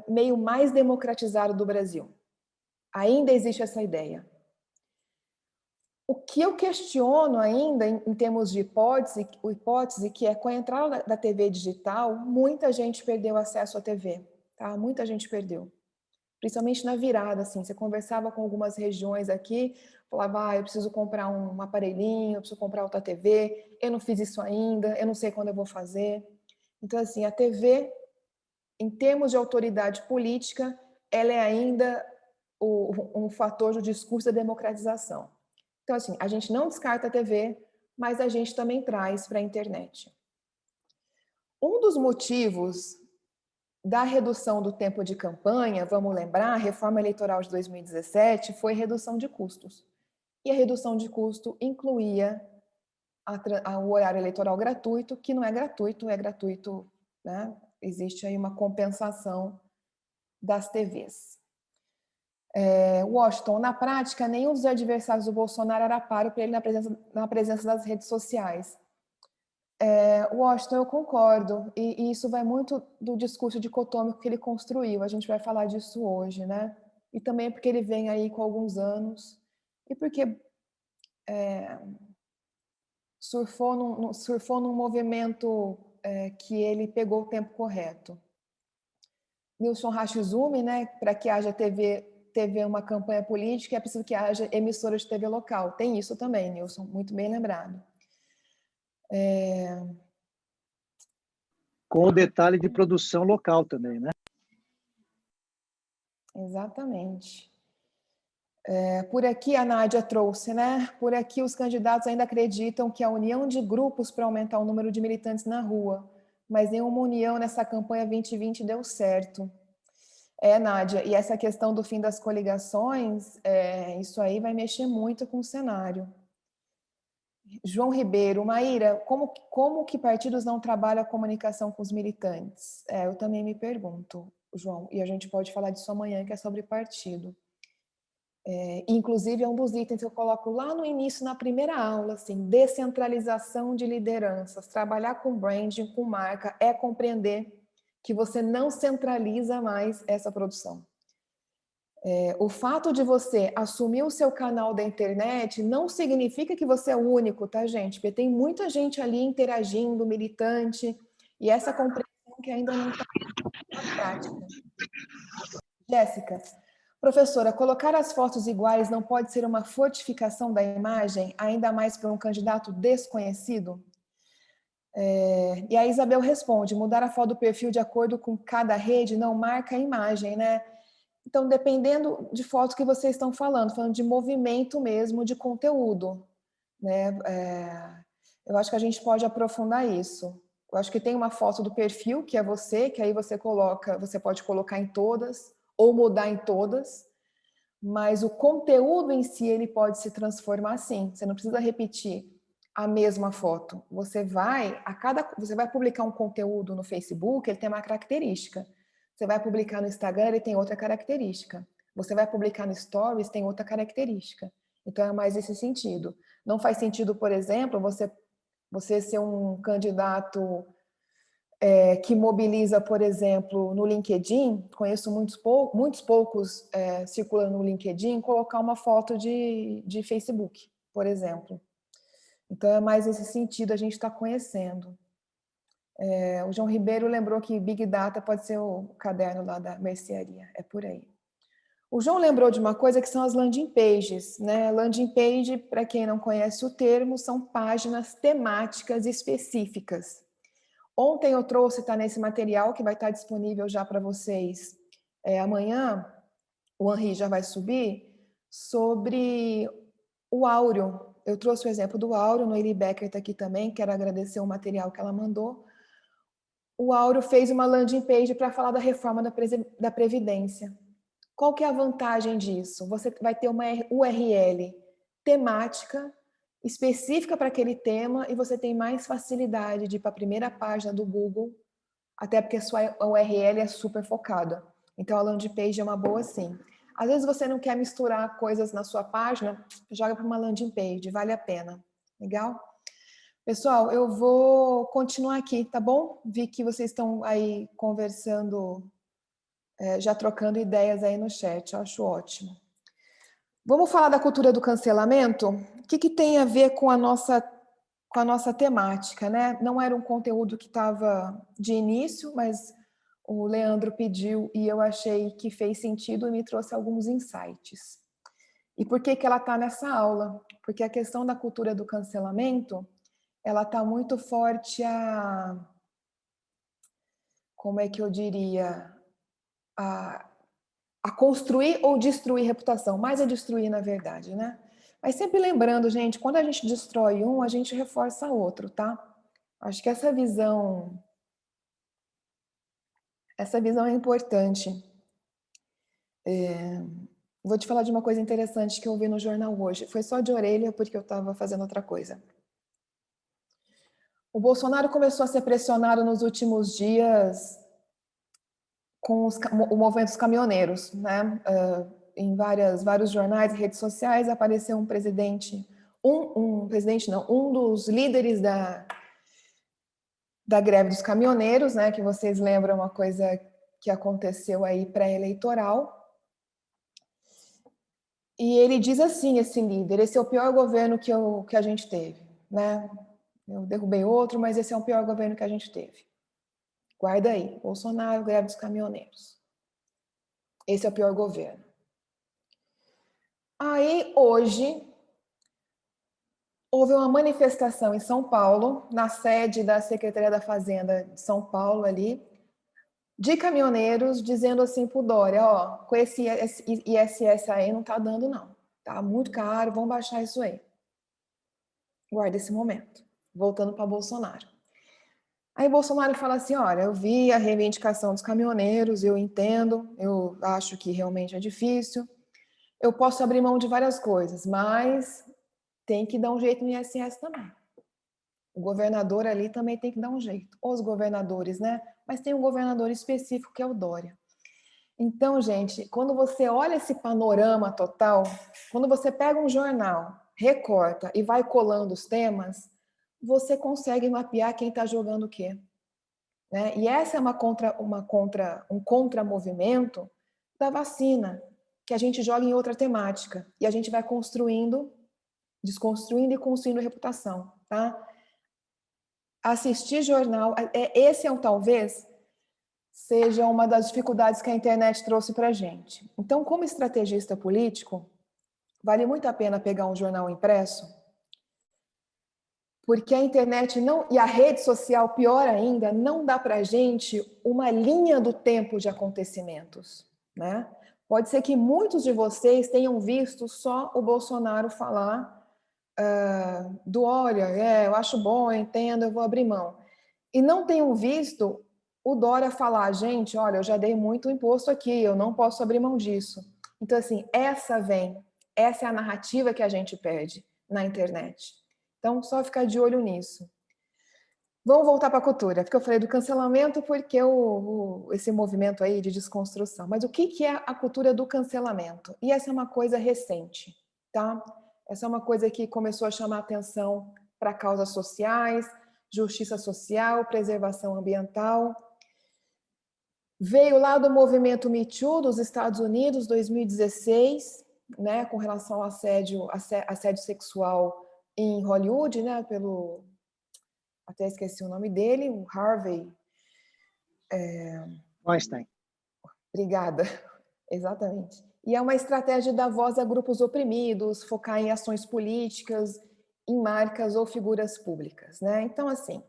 S5: meio mais democratizado do Brasil. Ainda existe essa ideia. O que eu questiono ainda, em termos de hipótese, que é com a entrada da TV digital, muita gente perdeu acesso à TV, tá? Muita gente perdeu. Principalmente na virada, assim, você conversava com algumas regiões aqui, falava, eu preciso comprar um aparelhinho, eu preciso comprar outra TV, eu não fiz isso ainda, eu não sei quando eu vou fazer. Então, assim, a TV, em termos de autoridade política, ela é ainda um fator do discurso da democratização. Então, assim, a gente não descarta a TV, mas a gente também traz para a internet. Um dos motivos da redução do tempo de campanha, vamos lembrar, a reforma eleitoral de 2017 foi redução de custos. E a redução de custo incluía o horário eleitoral gratuito, que não é gratuito, né? Existe aí uma compensação das TVs. Washington, na prática, nenhum dos adversários do Bolsonaro era páreo para ele na presença das redes sociais. Washington, eu concordo, e isso vai muito do discurso dicotômico que ele construiu, a gente vai falar disso hoje, né? E também porque ele vem aí com alguns anos, e porque surfou num movimento que ele pegou o tempo correto. Nilson Rachizumi, né, para que haja TV uma campanha política, é preciso que haja emissora de TV local. Tem isso também, Nilson, muito bem lembrado.
S6: Com o detalhe de produção local também, né?
S5: Exatamente. Por aqui a Nádia trouxe, né? Por aqui os candidatos ainda acreditam que a união de grupos para aumentar o número de militantes na rua, mas nenhuma união nessa campanha 2020 deu certo. Nádia, e essa questão do fim das coligações, isso aí vai mexer muito com o cenário. João Ribeiro, Maíra, como que partidos não trabalham a comunicação com os militantes? Eu também me pergunto, João, e a gente pode falar disso amanhã, que é sobre partido. Inclusive, é um dos itens que eu coloco lá no início, na primeira aula, assim, descentralização de lideranças. Trabalhar com branding, com marca, é compreender que você não centraliza mais essa produção. O fato de você assumir o seu canal da internet não significa que você é o único, tá, gente? Porque tem muita gente ali interagindo, militante, e essa compreensão que ainda não está na prática. Jéssica, professora, colocar as fotos iguais não pode ser uma fortificação da imagem, ainda mais para um candidato desconhecido? E a Isabel responde, mudar a foto do perfil de acordo com cada rede não marca a imagem, né? Então, dependendo de fotos que vocês estão falando de movimento mesmo, de conteúdo, né? Eu acho que a gente pode aprofundar isso. Eu acho que tem uma foto do perfil, que é você, que aí você pode colocar em todas, ou mudar em todas, mas o conteúdo em si, ele pode se transformar sim. Você não precisa repetir a mesma foto. Você vai publicar um conteúdo no Facebook, ele tem uma característica. Você vai publicar no Instagram, ele tem outra característica. Você vai publicar no Stories, tem outra característica. Então, é mais esse sentido. Não faz sentido, por exemplo, você ser um candidato que mobiliza, por exemplo, no LinkedIn, conheço muitos poucos circulando no LinkedIn, colocar uma foto de Facebook, por exemplo. Então, é mais nesse sentido, a gente está conhecendo. O João Ribeiro lembrou que Big Data pode ser o caderno lá da mercearia, é por aí. O João lembrou de uma coisa que são as landing pages, né? Landing page, para quem não conhece o termo, são páginas temáticas específicas. Ontem eu trouxe, está nesse material que vai estar disponível já para vocês amanhã, o Henri já vai subir, sobre o Áureo. Eu trouxe o exemplo do Áureo, Noeli Becker está aqui também, quero agradecer o material que ela mandou. O Áureo fez uma landing page para falar da reforma da Previdência. Qual que é a vantagem disso? Você vai ter uma URL temática, específica para aquele tema, e você tem mais facilidade de ir para a primeira página do Google, até porque a sua URL é super focada. Então, a landing page é uma boa, sim. Às vezes você não quer misturar coisas na sua página, joga para uma landing page, vale a pena. Legal? Pessoal, eu vou continuar aqui, tá bom? Vi que vocês estão aí conversando, já trocando ideias aí no chat, eu acho ótimo. Vamos falar da cultura do cancelamento? O que tem a ver com a nossa temática, né? Não era um conteúdo que estava de início, mas o Leandro pediu e eu achei que fez sentido e me trouxe alguns insights. E por que ela está nessa aula? Porque a questão da cultura do cancelamento, ela está muito forte como é que eu diria, a construir ou destruir reputação, mais a destruir, na verdade, né? Mas sempre lembrando, gente, quando a gente destrói um, a gente reforça outro, tá? Acho que essa visão é importante. Vou te falar de uma coisa interessante que eu vi no jornal hoje. Foi só de orelha, porque eu estava fazendo outra coisa. O Bolsonaro começou a ser pressionado nos últimos dias com o movimento dos caminhoneiros, né? Em vários jornais e redes sociais apareceu um presidente, um dos líderes da greve dos caminhoneiros, né? Que vocês lembram, uma coisa que aconteceu aí pré-eleitoral. E ele diz assim, esse líder, esse é o pior governo que a gente teve, né? Eu derrubei outro, mas esse é o pior governo que a gente teve. Guarda aí, Bolsonaro, greve dos caminhoneiros. Esse é o pior governo. Aí, hoje, houve uma manifestação em São Paulo, na sede da Secretaria da Fazenda de São Paulo, ali, de caminhoneiros, dizendo assim pro Dória, ó, com esse ISS aí não tá dando não, tá muito caro, vamos baixar isso aí. Guarda esse momento. Voltando para Bolsonaro. Aí Bolsonaro fala assim, olha, eu vi a reivindicação dos caminhoneiros, eu entendo, eu acho que realmente é difícil, eu posso abrir mão de várias coisas, mas tem que dar um jeito no ISS também. O governador ali também tem que dar um jeito. Os governadores, né? Mas tem um governador específico que é o Dória. Então, gente, quando você olha esse panorama total, quando você pega um jornal, recorta e vai colando os temas, você consegue mapear quem está jogando o quê. Né? E essa é um contramovimento da vacina, que a gente joga em outra temática. E a gente vai construindo, desconstruindo e construindo reputação. Tá? Assistir jornal, esse é talvez seja uma das dificuldades que a internet trouxe para a gente. Então, como estrategista político, vale muito a pena pegar um jornal impresso, porque a internet não, e a rede social, pior ainda, não dá para a gente uma linha do tempo de acontecimentos. Né? Pode ser que muitos de vocês tenham visto só o Bolsonaro falar olha, eu acho bom, eu entendo, eu vou abrir mão. E não tenham visto o Dória falar, gente, olha, eu já dei muito imposto aqui, eu não posso abrir mão disso. Então, assim, essa é a narrativa que a gente perde na internet. Então, só ficar de olho nisso. Vamos voltar para a cultura, porque eu falei do cancelamento porque esse movimento aí de desconstrução. Mas o que é a cultura do cancelamento? E essa é uma coisa recente, tá? Essa é uma coisa que começou a chamar atenção para causas sociais, justiça social, preservação ambiental. Veio lá do movimento Me Too dos Estados Unidos, 2016, né, com relação ao assédio sexual em Hollywood, né, até esqueci o nome dele, o Harvey
S6: Weinstein.
S5: Obrigada, exatamente. E é uma estratégia de dar voz a grupos oprimidos, focar em ações políticas, em marcas ou figuras públicas, né? Então, assim,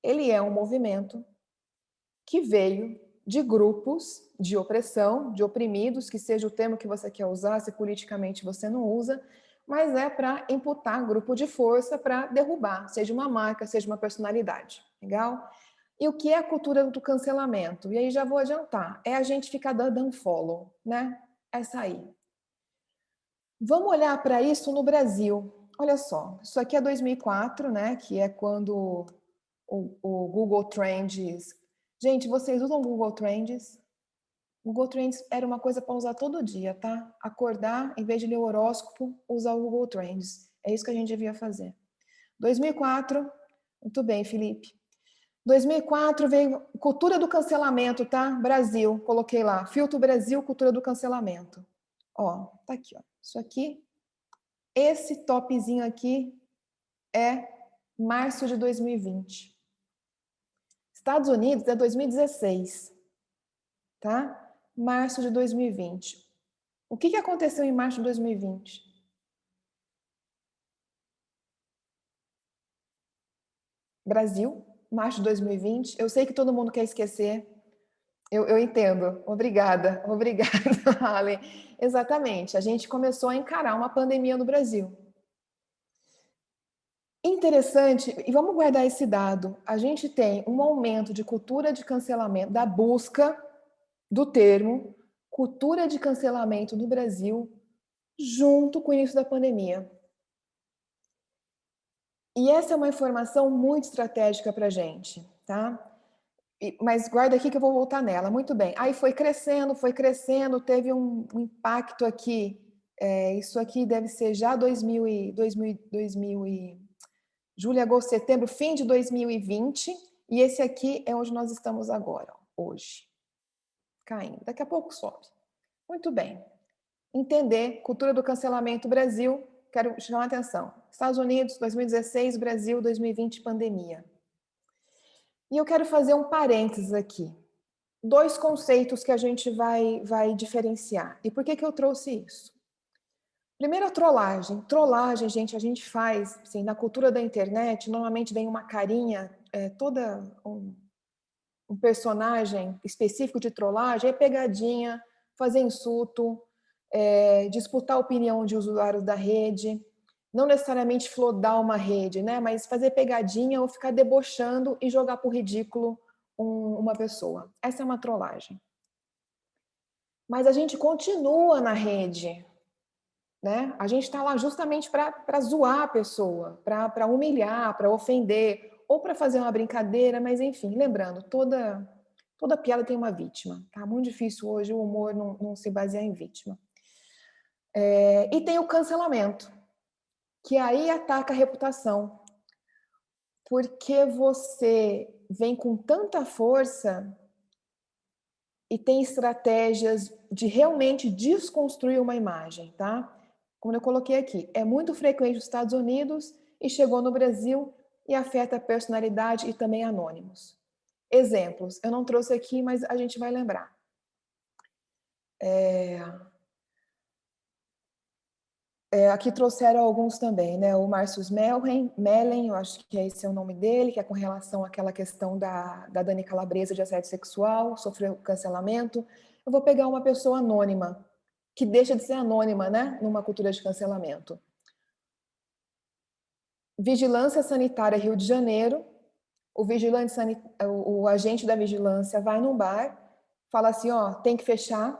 S5: ele é um movimento que veio de grupos de opressão, de oprimidos, que seja o termo que você quer usar, se politicamente você não usa, mas é para imputar grupo de força para derrubar, seja uma marca, seja uma personalidade. Legal? E o que é a cultura do cancelamento? E aí já vou adiantar, é a gente ficar dando unfollow, né? Essa aí. Vamos olhar para isso no Brasil. Olha só, isso aqui é 2004, né? Que é quando o Google Trends... Gente, vocês usam o Google Trends? O Google Trends era uma coisa para usar todo dia, tá? Acordar, em vez de ler o horóscopo, usar o Google Trends. É isso que a gente devia fazer. 2004, muito bem, Felipe. 2004 veio cultura do cancelamento, tá? Brasil, coloquei lá. Filtro Brasil, cultura do cancelamento. Ó, tá aqui, ó. Isso aqui, esse topzinho aqui é março de 2020. Estados Unidos é 2016, tá? Março de 2020. O que aconteceu em março de 2020? Brasil, março de 2020. Eu sei que todo mundo quer esquecer. Eu entendo. Obrigada, Ale. Exatamente. A gente começou a encarar uma pandemia no Brasil. Interessante, e vamos guardar esse dado, a gente tem um aumento de cultura de cancelamento, da busca do termo cultura de cancelamento no Brasil, junto com o início da pandemia. E essa é uma informação muito estratégica para a gente, tá? Mas guarda aqui que eu vou voltar nela, muito bem. Aí foi crescendo, teve um impacto aqui, isso aqui deve ser já julho, agosto, setembro, fim de 2020, e esse aqui é onde nós estamos agora, hoje. Caindo. Daqui a pouco sobe. Muito bem. Entender, cultura do cancelamento, Brasil, quero chamar a atenção. Estados Unidos, 2016, Brasil, 2020, pandemia. E eu quero fazer um parênteses aqui. 2 conceitos que a gente vai diferenciar. E por que eu trouxe isso? Primeiro, a trollagem. Trollagem, gente, a gente faz, assim, na cultura da internet, normalmente vem uma carinha, toda um personagem específico de trollagem, é pegadinha, fazer insulto, disputar a opinião de usuários da rede, não necessariamente flodar uma rede, né? Mas fazer pegadinha ou ficar debochando e jogar por ridículo uma pessoa. Essa é uma trollagem. Mas a gente continua na rede, né? A gente está lá justamente para zoar a pessoa, para humilhar, para ofender, ou para fazer uma brincadeira, mas enfim, lembrando, todo Toda piada tem uma vítima, tá? Muito difícil hoje o humor não se basear em vítima. E tem o cancelamento, que aí ataca a reputação, porque você vem com tanta força e tem estratégias de realmente desconstruir uma imagem, tá? Como eu coloquei aqui, é muito frequente nos Estados Unidos e chegou no Brasil e afeta a personalidade e também anônimos. Exemplos, eu não trouxe aqui, mas a gente vai lembrar. Aqui trouxeram alguns também, né? O Márcio Mellen, eu acho que esse é o nome dele, que é com relação àquela questão da Dani Calabresa de assédio sexual, sofreu cancelamento. Eu vou pegar uma pessoa anônima, que deixa de ser anônima, né? Numa cultura de cancelamento. Vigilância Sanitária Rio de Janeiro, o agente da vigilância vai num bar, fala assim, ó, tem que fechar,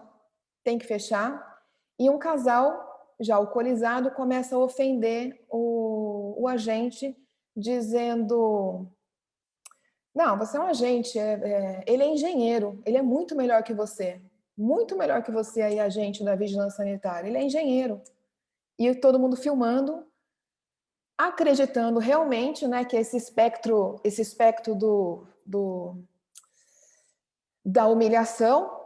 S5: e um casal já alcoolizado começa a ofender o agente, dizendo, não, você é um agente, ele é engenheiro, ele é muito melhor que você aí, agente da vigilância sanitária, ele é engenheiro. E todo mundo filmando, acreditando realmente, né, que esse espectro da humilhação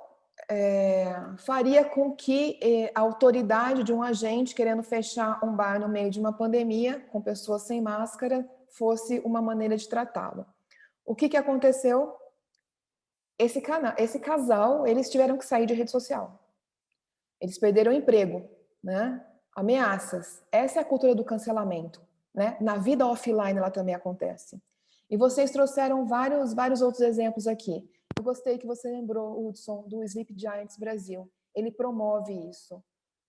S5: faria com que a autoridade de um agente querendo fechar um bar no meio de uma pandemia, com pessoas sem máscara, fosse uma maneira de tratá-lo. O que aconteceu? Esse casal, eles tiveram que sair de rede social. Eles perderam o emprego, né? Ameaças. Essa é a cultura do cancelamento, né? Na vida offline ela também acontece. E vocês trouxeram vários outros exemplos aqui. Eu gostei que você lembrou, Hudson, do Sleep Giants Brasil. Ele promove isso.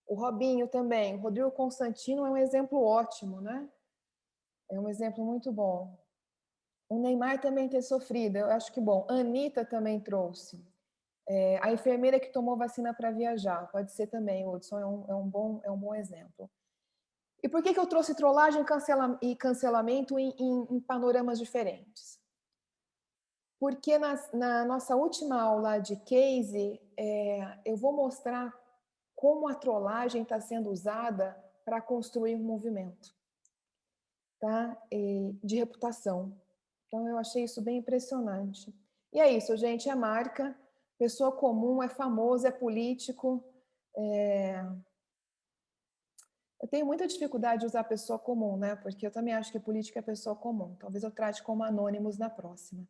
S5: O Robinho também. O Rodrigo Constantino é um exemplo ótimo, né? É um exemplo muito bom. O Neymar também ter sofrido, eu acho que bom. A Anitta também trouxe. A enfermeira que tomou vacina para viajar, pode ser também, Hudson, é um bom exemplo. E por que eu trouxe trollagem e cancelamento em panoramas diferentes? Porque na nossa última aula de case, eu vou mostrar como a trollagem está sendo usada para construir um movimento, tá? De reputação. Então, eu achei isso bem impressionante. E é isso, gente, é marca, pessoa comum, é famoso, é político. Eu tenho muita dificuldade de usar pessoa comum, né? Porque eu também acho que política é pessoa comum. Talvez eu trate como anônimos na próxima.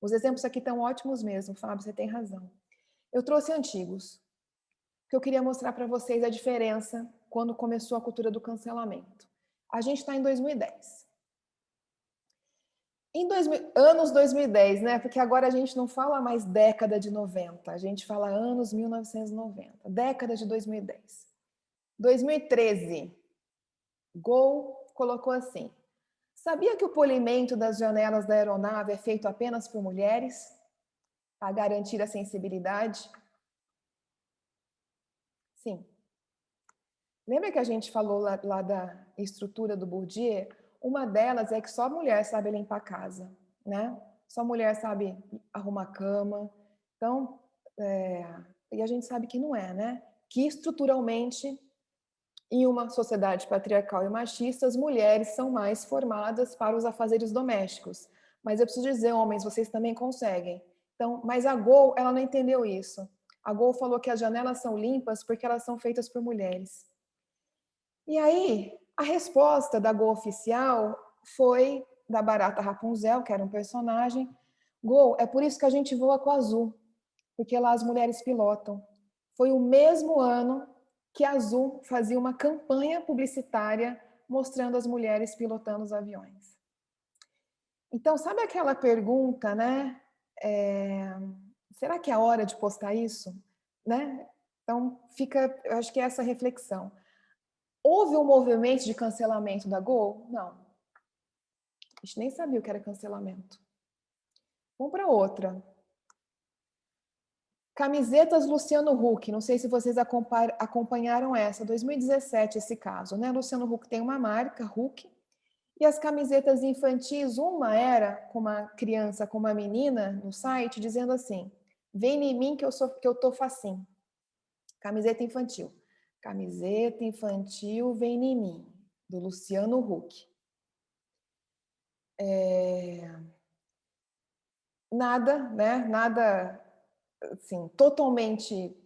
S5: Os exemplos aqui estão ótimos mesmo, Fábio, você tem razão. Eu trouxe antigos, porque eu queria mostrar para vocês a diferença quando começou a cultura do cancelamento. A gente está em 2010. Anos 2010, né? Porque agora a gente não fala mais década de 90, a gente fala anos 1990, década de 2010. 2013, Gol colocou assim: sabia que o polimento das janelas da aeronave é feito apenas por mulheres, para garantir a sensibilidade? Sim. Lembra que a gente falou lá da estrutura do Bourdieu? Uma delas é que só mulher sabe limpar a casa, né? Só mulher sabe arrumar a cama. Então, e a gente sabe que não é, né? Que estruturalmente, em uma sociedade patriarcal e machista, as mulheres são mais formadas para os afazeres domésticos. Mas eu preciso dizer, homens, vocês também conseguem. Então, mas a Gol, ela não entendeu isso. A Gol falou que as janelas são limpas porque elas são feitas por mulheres. E aí, a resposta da Gol oficial foi da Barata Rapunzel, que era um personagem. Gol, é por isso que a gente voa com a Azul, porque lá as mulheres pilotam. Foi o mesmo ano que a Azul fazia uma campanha publicitária mostrando as mulheres pilotando os aviões. Então, sabe aquela pergunta, né? Será que é a hora de postar isso? Né? Então, eu acho que é essa reflexão. Houve um movimento de cancelamento da Gol? Não. A gente nem sabia o que era cancelamento. Vamos para outra. Camisetas Luciano Huck, não sei se vocês acompanharam essa, 2017 esse caso, né? Luciano Huck tem uma marca, Huck, e as camisetas infantis, uma era com uma criança, com uma menina no site, dizendo assim: Vem em mim que eu tô facinho. Camiseta infantil. Camiseta infantil vem em mim, do Luciano Huck. Nada, né? Nada, assim, totalmente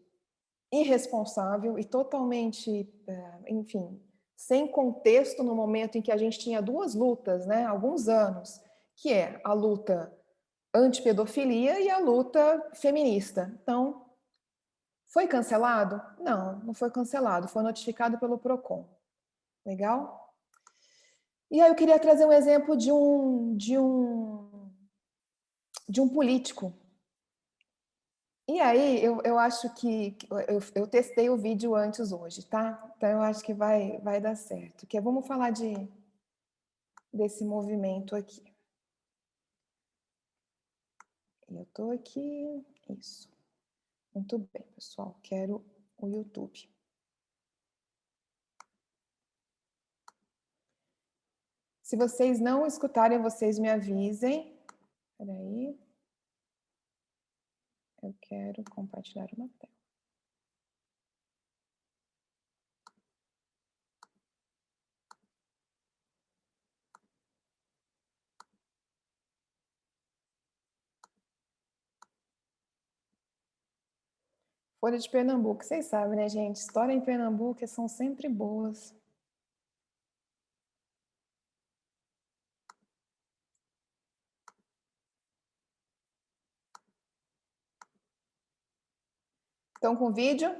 S5: irresponsável e totalmente, enfim, sem contexto no momento em que a gente tinha duas lutas, né? Alguns anos, que é a luta antipedofilia e a luta feminista. Então, foi cancelado? Não, não foi cancelado, foi notificado pelo PROCON. Legal? E aí eu queria trazer um exemplo de um político. E aí eu acho que eu testei o vídeo antes hoje, tá? Então eu acho que vai dar certo. Vamos falar desse movimento aqui. Eu tô aqui, isso. Muito bem, pessoal. Quero o YouTube. Se vocês não escutarem, vocês me avisem. Espera aí. Eu quero compartilhar uma tela. Folha de Pernambuco, vocês sabem, né, gente? História em Pernambuco são sempre boas. Estão com vídeo?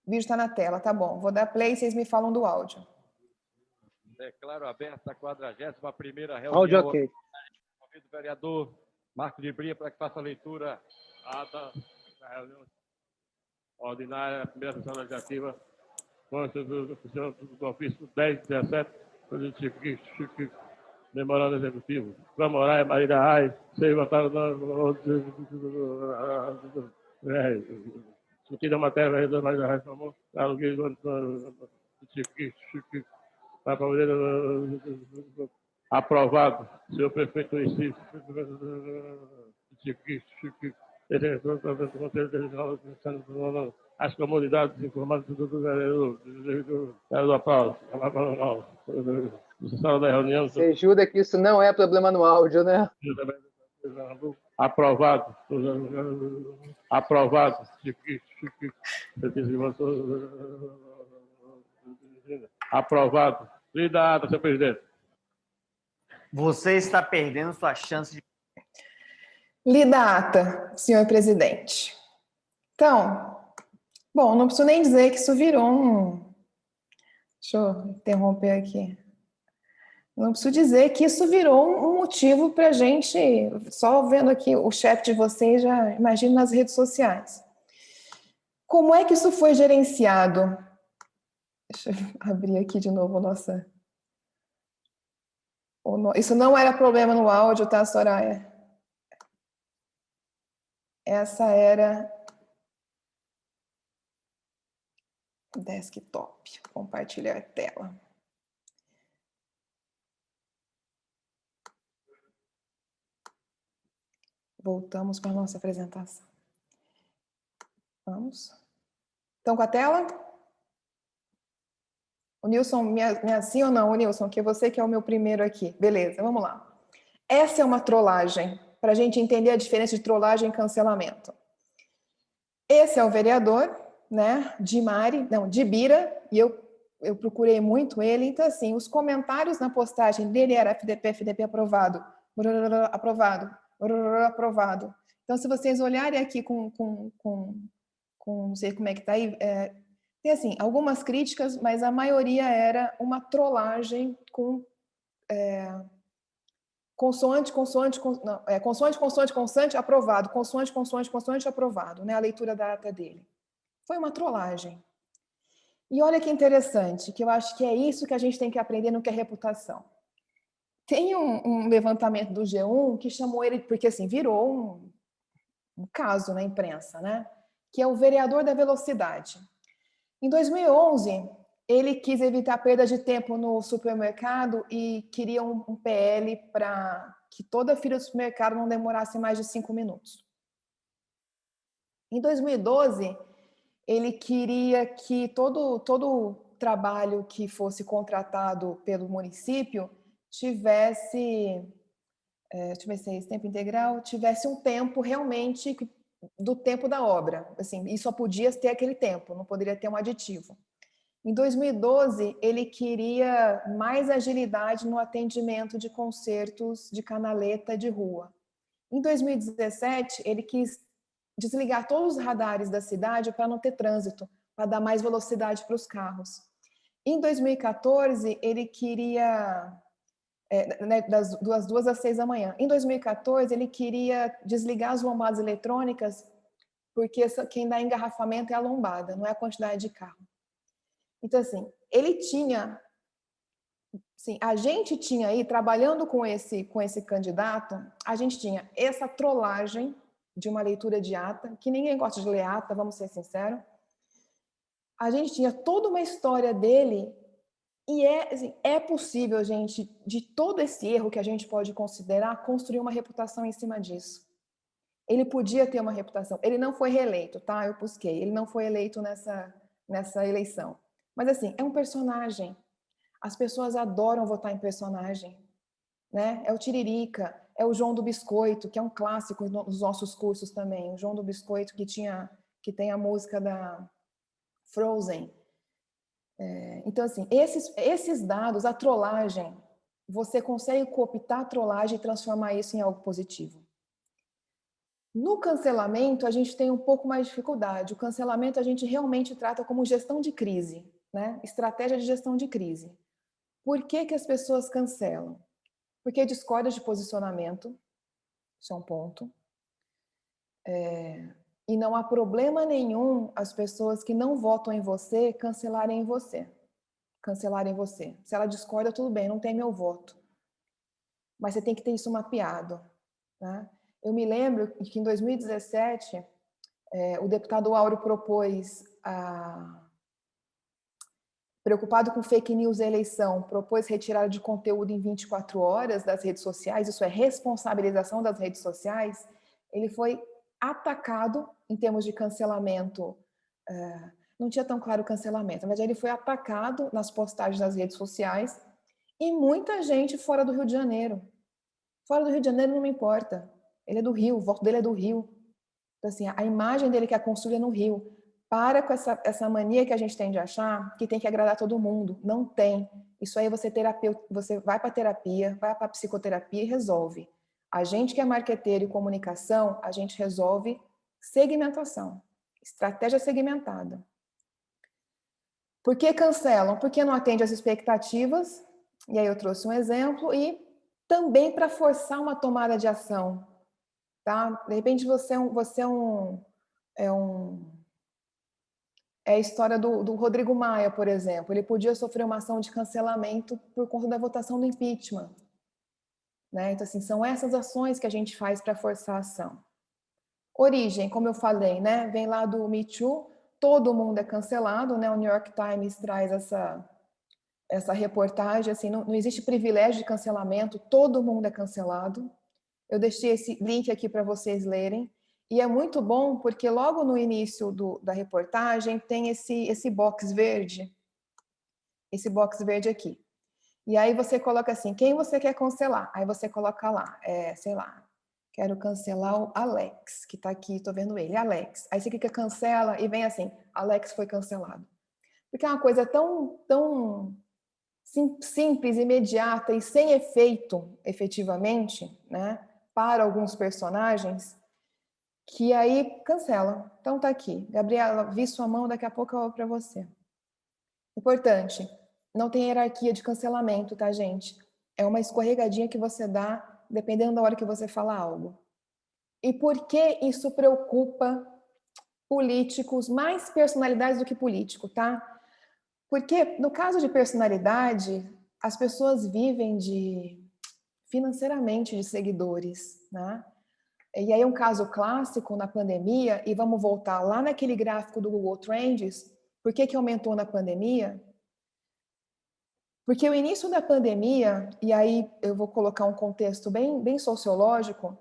S5: O vídeo está na tela, tá bom. Vou dar play e vocês me falam do áudio.
S7: Declaro aberta a 41ª reunião.
S6: Áudio ok.
S7: Convido o vereador Marco de Bria para que faça a leitura da reunião ordinária, primeira sessão legislativa, consta do ofício 1017, memorando executivo. Para Moraes, Marília Reis, seja votado discutida a matéria, vereador Marília Reis, formou, aprovado, senhor prefeito do Recife, as comunidades informadas do vereador aplauso. Sala da reunião.
S6: Você jura que isso não é problema no áudio, né?
S7: Aprovado. Aprovado. Aprovado. Lida a ata, senhor presidente.
S8: Você está perdendo sua chance de...
S5: Lida a ata, senhor presidente. Então, bom, não preciso nem dizer que isso virou um... Deixa eu interromper aqui. Não preciso dizer que isso virou um motivo para a gente, só vendo aqui o chat de vocês, já imagino nas redes sociais. Como é que isso foi gerenciado? Deixa eu abrir aqui de novo a nossa... Isso não era problema no áudio, tá, Soraya? Essa era desktop. Compartilhar a tela. Voltamos para a nossa apresentação. Vamos. Estão com a tela? O Nilson, sim ou não, o Nilson? Que você que é o meu primeiro aqui. Beleza, vamos lá. Essa é uma trollagem, para a gente entender a diferença de trollagem e cancelamento. Esse é o vereador, né, de Bira, e eu procurei muito ele, então assim, os comentários na postagem dele era FDP aprovado, aprovado, aprovado. Então, se vocês olharem aqui não sei como é que tá aí, tem assim, algumas críticas, mas a maioria era uma trollagem com consoante, aprovado, consoante, aprovado, né? A leitura da ata dele. Foi uma trollagem. E olha que interessante, que eu acho que é isso que a gente tem que aprender no que é reputação. Tem um levantamento do G1 que chamou ele, porque assim, virou caso na imprensa, né? Que é o vereador da velocidade. Em 2011, ele quis evitar perda de tempo no supermercado e queria um PL para que toda fila do supermercado não demorasse mais de 5 minutos. Em 2012, ele queria que todo trabalho que fosse contratado pelo município tivesse, deixa eu ver se é isso, tempo integral, tivesse um tempo realmente do tempo da obra. Assim, e só podia ter aquele tempo, não poderia ter um aditivo. Em 2012, ele queria mais agilidade no atendimento de concertos de canaleta de rua. Em 2017, ele quis desligar todos os radares da cidade para não ter trânsito, para dar mais velocidade para os carros. Em 2014, ele queria, das 2 às 6 da manhã. Em 2014, ele queria desligar as lombadas eletrônicas, porque quem dá engarrafamento é a lombada, não é a quantidade de carro. Então, assim, ele tinha, assim, a gente tinha aí, trabalhando com esse candidato, a gente tinha essa trollagem de uma leitura de ata, que ninguém gosta de ler ata, vamos ser sinceros. A gente tinha toda uma história dele, e assim, é possível, gente, de todo esse erro que a gente pode considerar, construir uma reputação em cima disso. Ele podia ter uma reputação. Ele não foi reeleito, tá? Eu busquei. Ele não foi eleito nessa eleição. Mas, assim, é um personagem. As pessoas adoram votar em personagem, né? É o Tiririca, é o João do Biscoito, que é um clássico nos nossos cursos também. O João do Biscoito que tem a música da Frozen. Então, assim, esses dados, a trollagem, você consegue cooptar a trollagem e transformar isso em algo positivo. No cancelamento, a gente tem um pouco mais de dificuldade. O cancelamento a gente realmente trata como gestão de crise, né? Estratégia de gestão de crise. Por que as pessoas cancelam? Porque discorda de posicionamento, isso é um ponto. E não há problema nenhum as pessoas que não votam em você cancelarem você. Se ela discorda, tudo bem, não tem meu voto. Mas você tem que ter isso mapeado, né? Eu me lembro que em 2017, o deputado Áureo propôs, preocupado com fake news e eleição, propôs retirada de conteúdo em 24 horas das redes sociais, isso é responsabilização das redes sociais. Ele foi atacado em termos de cancelamento, não tinha tão claro o cancelamento, mas ele foi atacado nas postagens das redes sociais e muita gente fora do Rio de Janeiro. Fora do Rio de Janeiro não me importa. Ele é do Rio, o voto dele é do Rio. Então, assim, a imagem dele que é construída no Rio. Para com essa mania que a gente tem de achar que tem que agradar todo mundo. Não tem. Isso aí você vai para terapia, vai para psicoterapia e resolve. A gente que é marqueteiro e comunicação, a gente resolve segmentação. Estratégia segmentada. Por que cancelam? Porque não atende às expectativas. E aí eu trouxe um exemplo. E também para forçar uma tomada de ação. Tá? De repente é a história do Rodrigo Maia, por exemplo. Ele podia sofrer uma ação de cancelamento por conta da votação do impeachment. Né? Então, assim, são essas ações que a gente faz para forçar a ação. Origem, como eu falei, né? Vem lá do Me Too, todo mundo é cancelado, né? O New York Times traz essa reportagem, assim, não existe privilégio de cancelamento, todo mundo é cancelado. Eu deixei esse link aqui para vocês lerem. E é muito bom porque logo no início da reportagem tem esse box verde. Esse box verde aqui. E aí você coloca assim, quem você quer cancelar? Aí você coloca lá, sei lá, quero cancelar o Alex, que está aqui, estou vendo ele, Alex. Aí você clica cancela e vem assim, Alex foi cancelado. Porque é uma coisa tão simples, imediata e sem efeito, efetivamente, né? Para alguns personagens, que aí cancela. Então tá aqui. Gabriela, vi sua mão, daqui a pouco eu vou para você. Importante, não tem hierarquia de cancelamento, tá, gente? É uma escorregadinha que você dá, dependendo da hora que você fala algo. E por que isso preocupa políticos, mais personalidades do que político, tá? Porque no caso de personalidade, as pessoas vivem financeiramente de seguidores, né? E aí um caso clássico na pandemia, e vamos voltar lá naquele gráfico do Google Trends, por que aumentou na pandemia? Porque o início da pandemia, e aí eu vou colocar um contexto bem sociológico,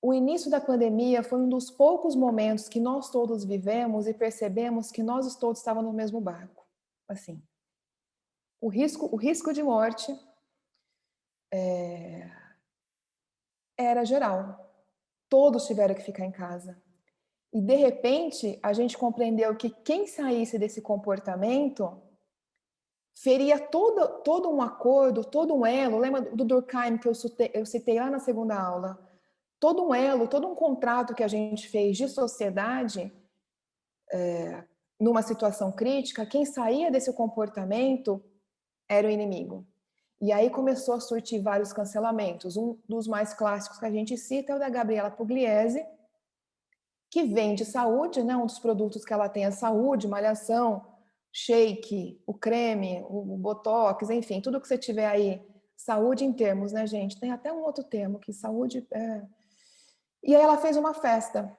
S5: o início da pandemia foi um dos poucos momentos que nós todos vivemos e percebemos que nós todos estávamos no mesmo barco. Assim, o risco de morte era geral. Todos tiveram que ficar em casa. E, de repente, a gente compreendeu que quem saísse desse comportamento feria todo um acordo, todo um elo. Lembra do Durkheim que eu citei lá na segunda aula? Todo um elo, todo um contrato que a gente fez de sociedade, numa situação crítica, quem saía desse comportamento era o inimigo. E aí começou a surgir vários cancelamentos. Um dos mais clássicos que a gente cita é o da Gabriela Pugliese, que vende saúde, né? Um dos produtos que ela tem é saúde, malhação, shake, o creme, o botox, enfim, tudo que você tiver aí, saúde em termos, né, gente? Tem até um outro termo que saúde é... E aí ela fez uma festa,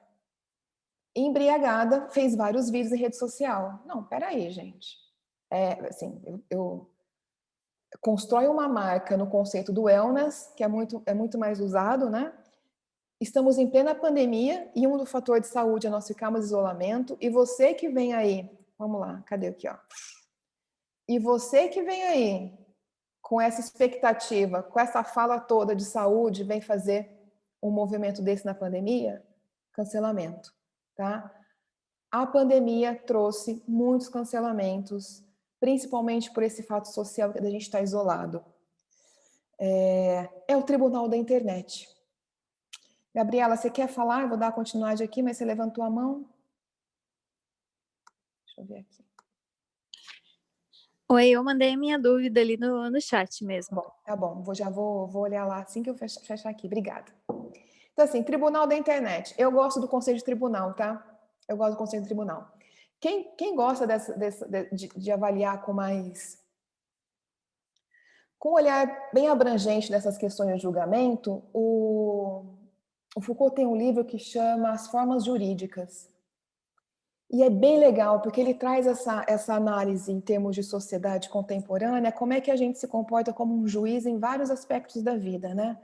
S5: embriagada, fez vários vídeos em rede social. Não, peraí, gente. Assim, eu constrói uma marca no conceito do wellness, que é muito mais usado, né? Estamos em plena pandemia e um do fator de saúde é nós ficarmos em isolamento. E você que vem aí, vamos lá, cadê aqui, ó? E você que vem aí com essa expectativa, com essa fala toda de saúde, vem fazer um movimento desse na pandemia, cancelamento, tá? A pandemia trouxe muitos cancelamentos, principalmente por esse fato social da gente estar isolado. É o tribunal da internet. Gabriela, você quer falar? Eu vou dar continuidade aqui, mas você levantou a mão. Deixa eu ver aqui.
S9: Oi, eu mandei a minha dúvida ali no chat mesmo.
S5: Tá bom. Já vou olhar lá assim que eu fechar aqui. Obrigada. Então, assim, tribunal da internet. Eu gosto do conceito de tribunal, tá? Eu gosto do conceito de tribunal. Quem gosta de avaliar com um olhar bem abrangente dessas questões de julgamento, o Foucault tem um livro que chama As Formas Jurídicas. E é bem legal, porque ele traz essa análise em termos de sociedade contemporânea, como é que a gente se comporta como um juiz em vários aspectos da vida, né?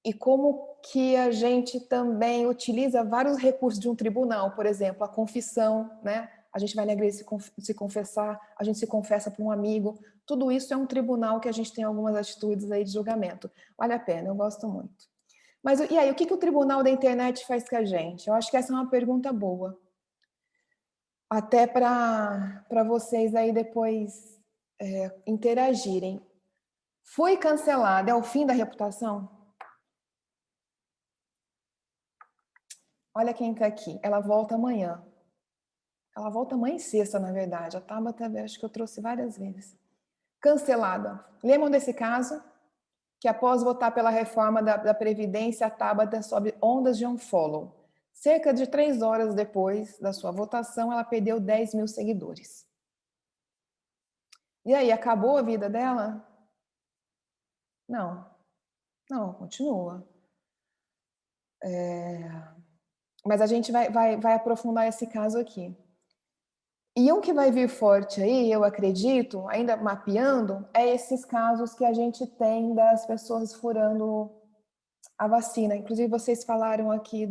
S5: E como que a gente também utiliza vários recursos de um tribunal, por exemplo, a confissão, né? A gente vai na igreja se confessar, a gente se confessa para um amigo. Tudo isso é um tribunal que a gente tem algumas atitudes aí de julgamento. Vale a pena, eu gosto muito. Mas e aí, o que o tribunal da internet faz com a gente? Eu acho que essa é uma pergunta boa. Até para vocês aí depois interagirem. Foi cancelada, é o fim da reputação? Olha quem está aqui. Ela volta amanhã. Ela volta amanhã e sexta, na verdade. A Tabata, acho que eu trouxe várias vezes. Cancelada. Lembram desse caso? Que após votar pela reforma da Previdência, a Tabata sobe ondas de unfollow. Cerca de 3 horas depois da sua votação, ela perdeu 10 mil seguidores. E aí, acabou a vida dela? Não. Não, continua. Mas a gente vai aprofundar esse caso aqui. E um que vai vir forte aí, eu acredito, ainda mapeando, é esses casos que a gente tem das pessoas furando a vacina. Inclusive, vocês falaram aqui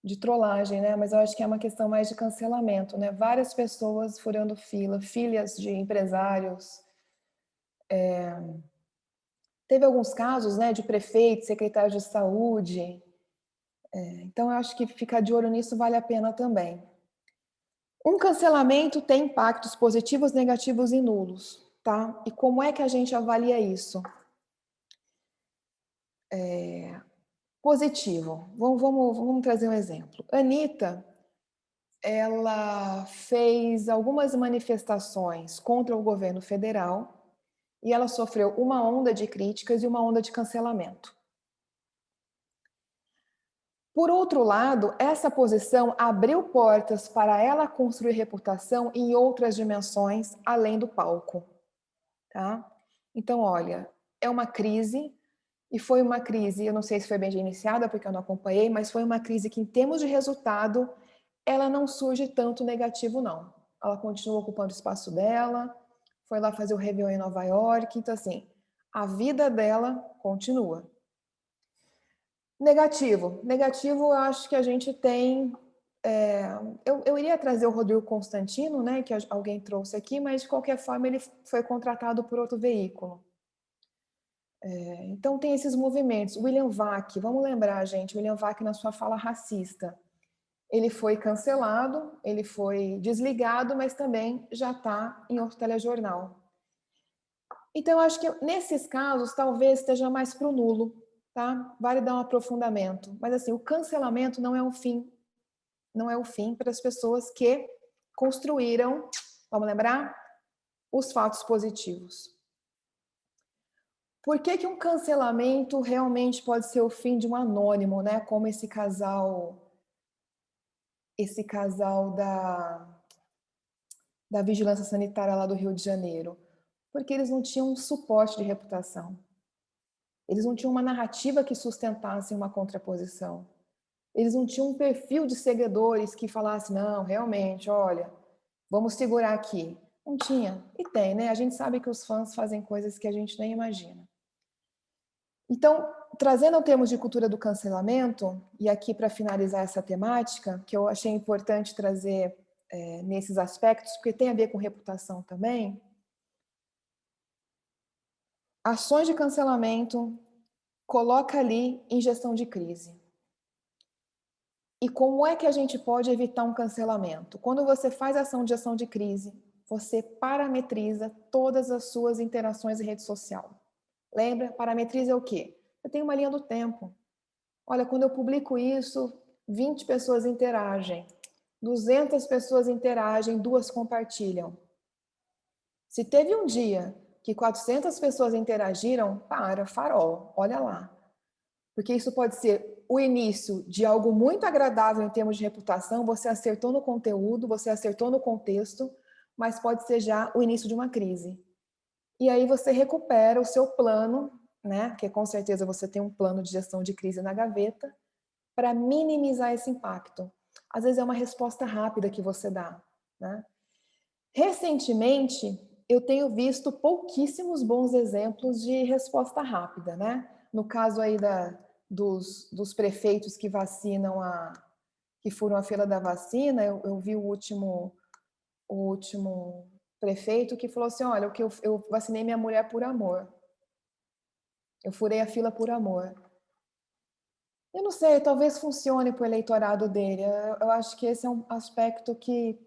S5: de trollagem, né? Mas eu acho que é uma questão mais de cancelamento, né? Várias pessoas furando fila, filhas de empresários. Teve alguns casos, né, de prefeitos, secretários de saúde. Então, eu acho que ficar de olho nisso vale a pena também. Um cancelamento tem impactos positivos, negativos e nulos, tá? E como é que a gente avalia isso? Positivo. Vamos trazer um exemplo. Anitta, ela fez algumas manifestações contra o governo federal e ela sofreu uma onda de críticas e uma onda de cancelamento. Por outro lado, essa posição abriu portas para ela construir reputação em outras dimensões além do palco, tá? Então, olha, é uma crise E foi uma crise, eu não sei se foi bem iniciada, porque eu não acompanhei, mas foi uma crise que, em termos de resultado, ela não surge tanto negativo, não. Ela continua ocupando o espaço dela, foi lá fazer o Réveillon em Nova York, então, assim, a vida dela continua. Negativo. Negativo, eu acho que a gente tem... eu iria trazer o Rodrigo Constantino, né, que alguém trouxe aqui, mas, de qualquer forma, ele foi contratado por outro veículo. Então, tem esses movimentos. William Vac, vamos lembrar, gente, William Vac, na sua fala racista, ele foi cancelado, ele foi desligado, mas também já está em outro telejornal. Então, eu acho que nesses casos, talvez esteja mais para o nulo, tá? Vale dar um aprofundamento. Mas, assim, o cancelamento não é um fim. Não é o fim para as pessoas que construíram, vamos lembrar, os fatos positivos. Por que um cancelamento realmente pode ser o fim de um anônimo, né? Como esse casal da vigilância sanitária lá do Rio de Janeiro? Porque eles não tinham um suporte de reputação. Eles não tinham uma narrativa que sustentasse uma contraposição. Eles não tinham um perfil de seguidores que falasse, não, realmente, olha, vamos segurar aqui. Não tinha. E tem, né? A gente sabe que os fãs fazem coisas que a gente nem imagina. Então, trazendo ao termos de cultura do cancelamento, e aqui para finalizar essa temática, que eu achei importante trazer nesses aspectos, porque tem a ver com reputação também, ações de cancelamento coloca ali em gestão de crise. E como é que a gente pode evitar um cancelamento? Quando você faz ação de gestão de crise, você parametriza todas as suas interações em rede social. Lembra? Parametriza o quê? Você tem uma linha do tempo. Olha, quando eu publico isso, 20 pessoas interagem, 200 pessoas interagem, 2 compartilham. Se teve um dia que 400 pessoas interagiram, farol, olha lá. Porque isso pode ser o início de algo muito agradável em termos de reputação, você acertou no conteúdo, você acertou no contexto, mas pode ser já o início de uma crise. E aí você recupera o seu plano, né? Que com certeza você tem um plano de gestão de crise na gaveta, para minimizar esse impacto. Às vezes é uma resposta rápida que você dá, né? Recentemente, eu tenho visto pouquíssimos bons exemplos de resposta rápida, né? No caso aí dos prefeitos que vacinam que foram à fila da vacina, eu vi o último prefeito que falou assim, olha, eu vacinei minha mulher por amor. Eu furei a fila por amor. Eu não sei, talvez funcione para o eleitorado dele. Eu acho que esse é um aspecto que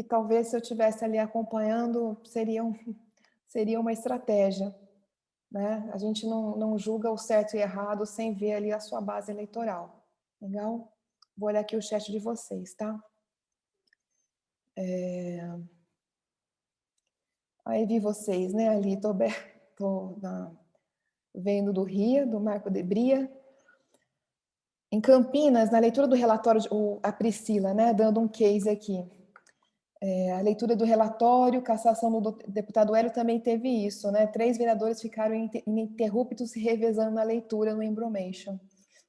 S5: talvez, se eu estivesse ali acompanhando, seria uma estratégia. Né? A gente não julga o certo e errado sem ver ali a sua base eleitoral. Legal? Vou olhar aqui o chat de vocês, tá? Aí vi vocês, né? Ali, tô vendo do Rio, do Marco de Bria. Em Campinas, na leitura do relatório, a Priscila, né? Dando um case aqui. A leitura do relatório, cassação do deputado Hélio também teve isso, né? 3 vereadores ficaram ininterruptos se revezando na leitura no Embromation.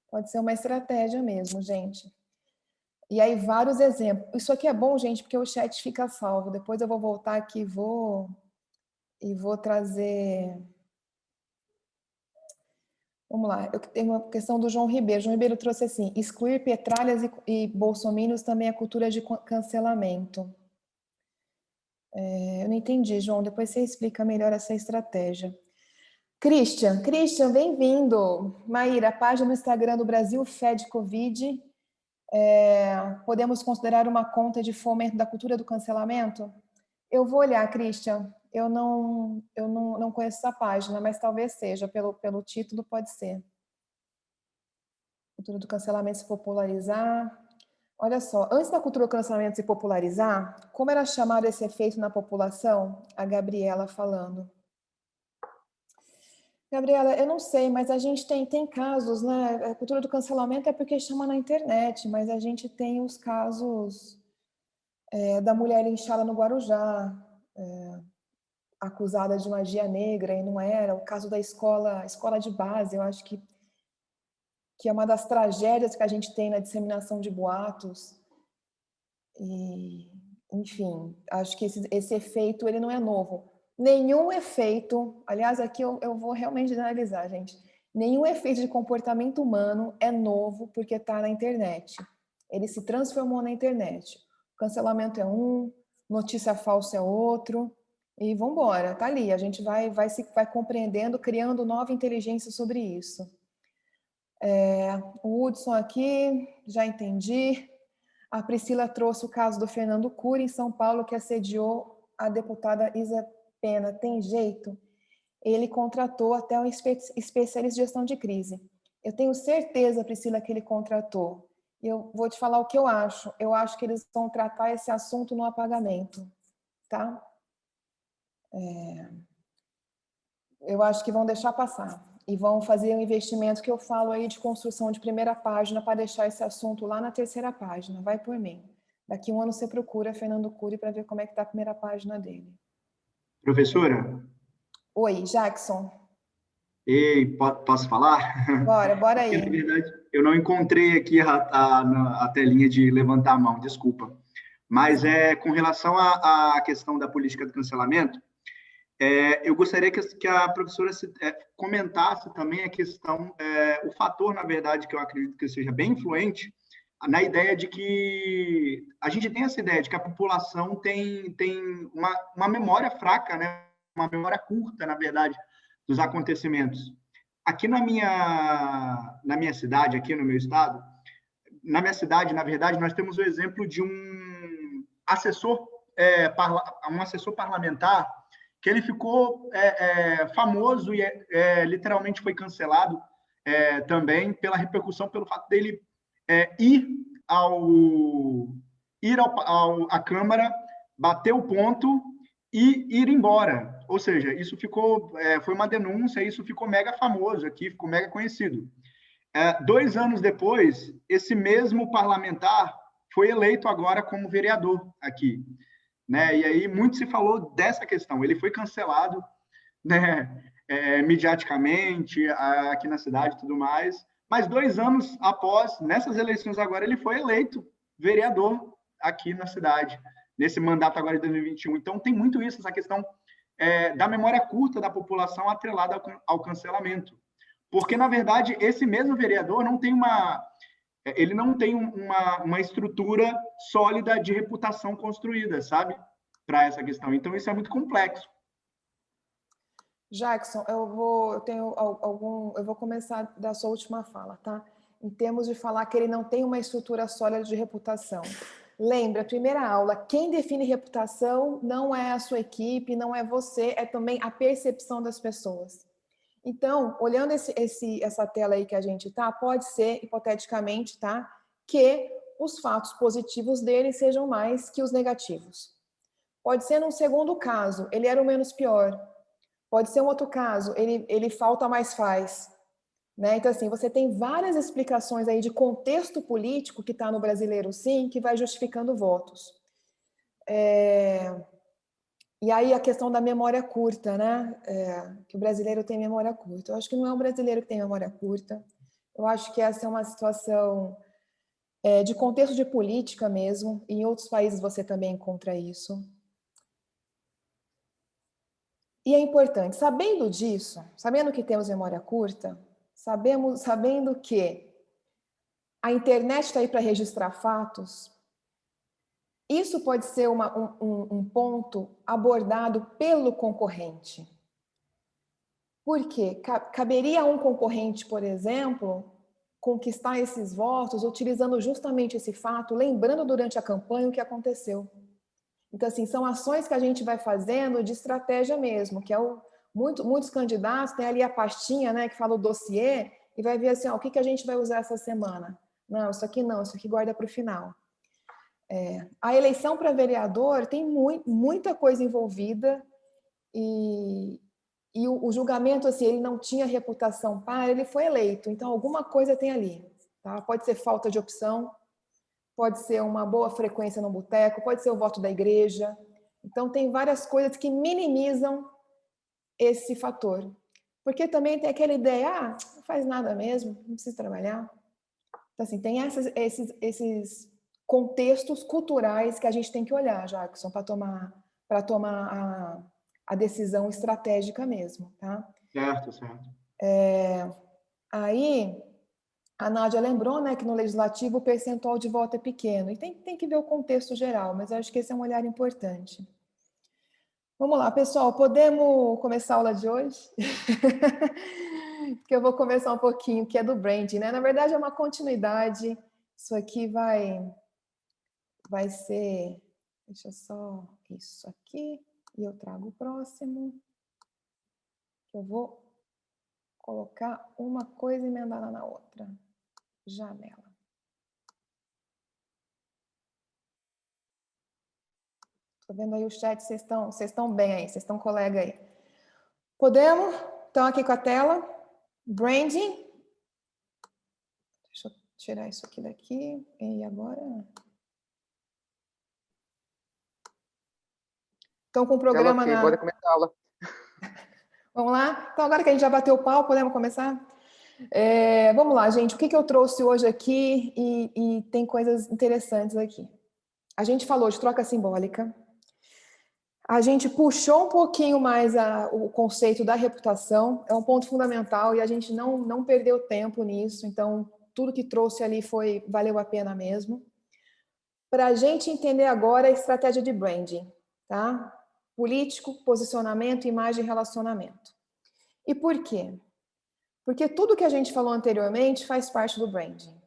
S5: Pode ser uma estratégia mesmo, gente. E aí, vários exemplos. Isso aqui é bom, gente, porque o chat fica salvo. Depois eu vou voltar aqui e vou trazer... Vamos lá, eu tenho uma questão do João Ribeiro. João Ribeiro trouxe assim, excluir petralhas e bolsominions também é cultura de cancelamento. Eu não entendi, João. Depois você explica melhor essa estratégia. Christian, bem-vindo. Maíra, a página no Instagram do Brasil Fed Covid, podemos considerar uma conta de fomento da cultura do cancelamento? Eu vou olhar, Christian. Eu não conheço essa página, mas talvez seja, pelo título pode ser. Cultura do cancelamento se popularizar. Olha só, antes da cultura do cancelamento se popularizar, como era chamado esse efeito na população? A Gabriela falando. Gabriela, eu não sei, mas a gente tem casos, né? A cultura do cancelamento é porque chama na internet, mas a gente tem os casos da mulher inchada no Guarujá, acusada de magia negra e não era, o caso da escola de base, eu acho que é uma das tragédias que a gente tem na disseminação de boatos. E, enfim, acho que esse efeito ele não é novo. Nenhum efeito, aliás, aqui eu vou realmente generalizar, gente. Nenhum efeito de comportamento humano é novo porque está na internet. Ele se transformou na internet. Cancelamento é um, notícia falsa é outro, e vamos embora, tá ali. A gente vai compreendendo, criando nova inteligência sobre isso. O Hudson aqui, já entendi. A Priscila trouxe o caso do Fernando Cury, em São Paulo, que assediou a deputada Isa Pena. Tem jeito? Ele contratou até um especialista de gestão de crise. Eu tenho certeza, Priscila, que ele contratou. Eu vou te falar o que eu acho. Eu acho que eles vão tratar esse assunto no apagamento, tá? Eu acho que vão deixar passar. E vão fazer um investimento que eu falo aí de construção de primeira página para deixar esse assunto lá na terceira página. Vai por mim. Daqui um ano você procura Fernando Cury para ver como é que está a primeira página dele.
S10: Professora?
S5: Oi, Jackson.
S10: Ei, posso falar?
S5: Bora aí.
S10: Na verdade, eu não encontrei aqui a telinha de levantar a mão, desculpa. Mas com relação à questão da política do cancelamento, eu gostaria que a professora comentasse também a questão, o fator, na verdade, que eu acredito que seja bem influente, na ideia de que a gente tem essa ideia de que a população tem uma memória fraca, né? Uma memória curta, na verdade, dos acontecimentos. Aqui na minha cidade, aqui no meu estado, na minha cidade, na verdade, nós temos o exemplo de um assessor parlamentar que ele ficou famoso e literalmente foi cancelado também pela repercussão, pelo fato dele ir à Câmara, bater o ponto e ir embora. Ou seja, isso foi uma denúncia, isso ficou mega famoso aqui, ficou mega conhecido. 2 anos depois, esse mesmo parlamentar foi eleito agora como vereador aqui, né? E aí muito se falou dessa questão. Ele foi cancelado, né, mediaticamente aqui na cidade e tudo mais, mas 2 anos após, nessas eleições agora, ele foi eleito vereador aqui na cidade, nesse mandato agora de 2021. Então tem muito isso, essa questão da memória curta da população atrelada ao cancelamento. Porque, na verdade, esse mesmo vereador não tem uma estrutura sólida de reputação construída, sabe? Para essa questão. Então, isso é muito complexo.
S5: Jackson, eu vou começar da sua última fala, tá? Em termos de falar que ele não tem uma estrutura sólida de reputação. Lembra, a primeira aula, quem define reputação não é a sua equipe, não é você, é também a percepção das pessoas. Então, olhando essa tela aí que a gente tá, pode ser, hipoteticamente, tá, que os fatos positivos dele sejam mais que os negativos. Pode ser num segundo caso, ele era o menos pior. Pode ser um outro caso, ele falta mais faz. Né? Então, assim, você tem várias explicações aí de contexto político que está no Brasileiro Sim, que vai justificando votos. E aí a questão da memória curta, né? Que o brasileiro tem memória curta. Eu acho que não é um brasileiro que tem memória curta. Eu acho que essa é uma situação de contexto de política mesmo. E em outros países você também encontra isso. E é importante, sabendo disso, sabendo que temos memória curta, sabendo que a internet está aí para registrar fatos, isso pode ser um ponto abordado pelo concorrente. Por quê? Caberia a um concorrente, por exemplo, conquistar esses votos utilizando justamente esse fato, lembrando durante a campanha o que aconteceu. Então, assim, são ações que a gente vai fazendo de estratégia mesmo, que muitos candidatos têm ali a pastinha, né, que fala o dossiê, e vai ver assim, ó, o que a gente vai usar essa semana? Não, isso aqui guarda para o final. A eleição para vereador tem muita coisa envolvida e o julgamento, assim, ele não tinha reputação para, ele foi eleito, então alguma coisa tem ali. Tá? Pode ser falta de opção, pode ser uma boa frequência no boteco, pode ser o voto da igreja. Então, tem várias coisas que minimizam esse fator. Porque também tem aquela ideia, não faz nada mesmo, não precisa trabalhar. Então, assim, tem esses contextos culturais que a gente tem que olhar, Jackson, para tomar a decisão estratégica mesmo, tá?
S10: Certo, certo.
S5: Aí, a Nádia lembrou, né, que no legislativo o percentual de voto é pequeno, e tem que ver o contexto geral, mas eu acho que esse é um olhar importante. Vamos lá, pessoal, podemos começar a aula de hoje? Que eu vou começar um pouquinho, que é do branding, né? Na verdade, é uma continuidade. Isso aqui vai ser... Deixa só isso aqui, e eu trago o próximo. Eu vou colocar uma coisa emendada na outra. Janela. Tô vendo aí o chat, vocês estão bem aí, vocês estão colega aí. Podemos? Estão aqui com a tela. Branding. Deixa eu tirar isso aqui daqui. E agora? Estão com o programa
S6: na... Bora começar a aula.
S5: Vamos lá? Então, agora que a gente já bateu o pau, podemos começar? Vamos lá, gente. O que eu trouxe hoje aqui? E tem coisas interessantes aqui. A gente falou de troca simbólica. A gente puxou um pouquinho mais o conceito da reputação. É um ponto fundamental e a gente não perdeu tempo nisso. Então, tudo que trouxe ali valeu a pena mesmo. Para a gente entender agora a estratégia de branding, tá? Político, posicionamento, imagem e relacionamento. E por quê? Porque tudo que a gente falou anteriormente faz parte do branding.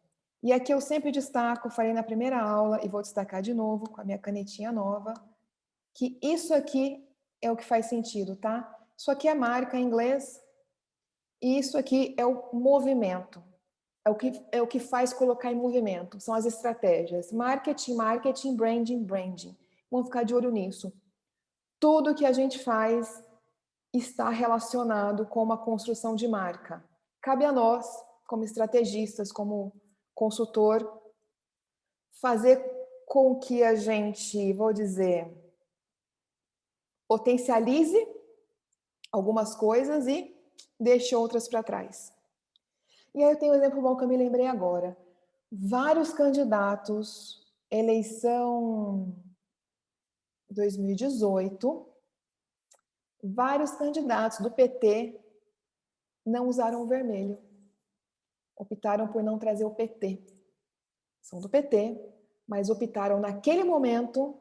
S5: E aqui eu sempre destaco, falei na primeira aula e vou destacar de novo com a minha canetinha nova, que isso aqui é o que faz sentido, tá? Isso aqui é marca em inglês e isso aqui é o movimento. É o que faz colocar em movimento. São as estratégias. Marketing, marketing, branding, branding. Vamos ficar de olho nisso. Tudo que a gente faz está relacionado com uma construção de marca. Cabe a nós, como estrategistas, como consultor, fazer com que a gente, vou dizer, potencialize algumas coisas e deixe outras para trás. E aí eu tenho um exemplo bom que eu me lembrei agora. Vários candidatos, eleição 2018, vários candidatos do PT não usaram o vermelho. Optaram por não trazer o PT. São do PT, mas optaram naquele momento,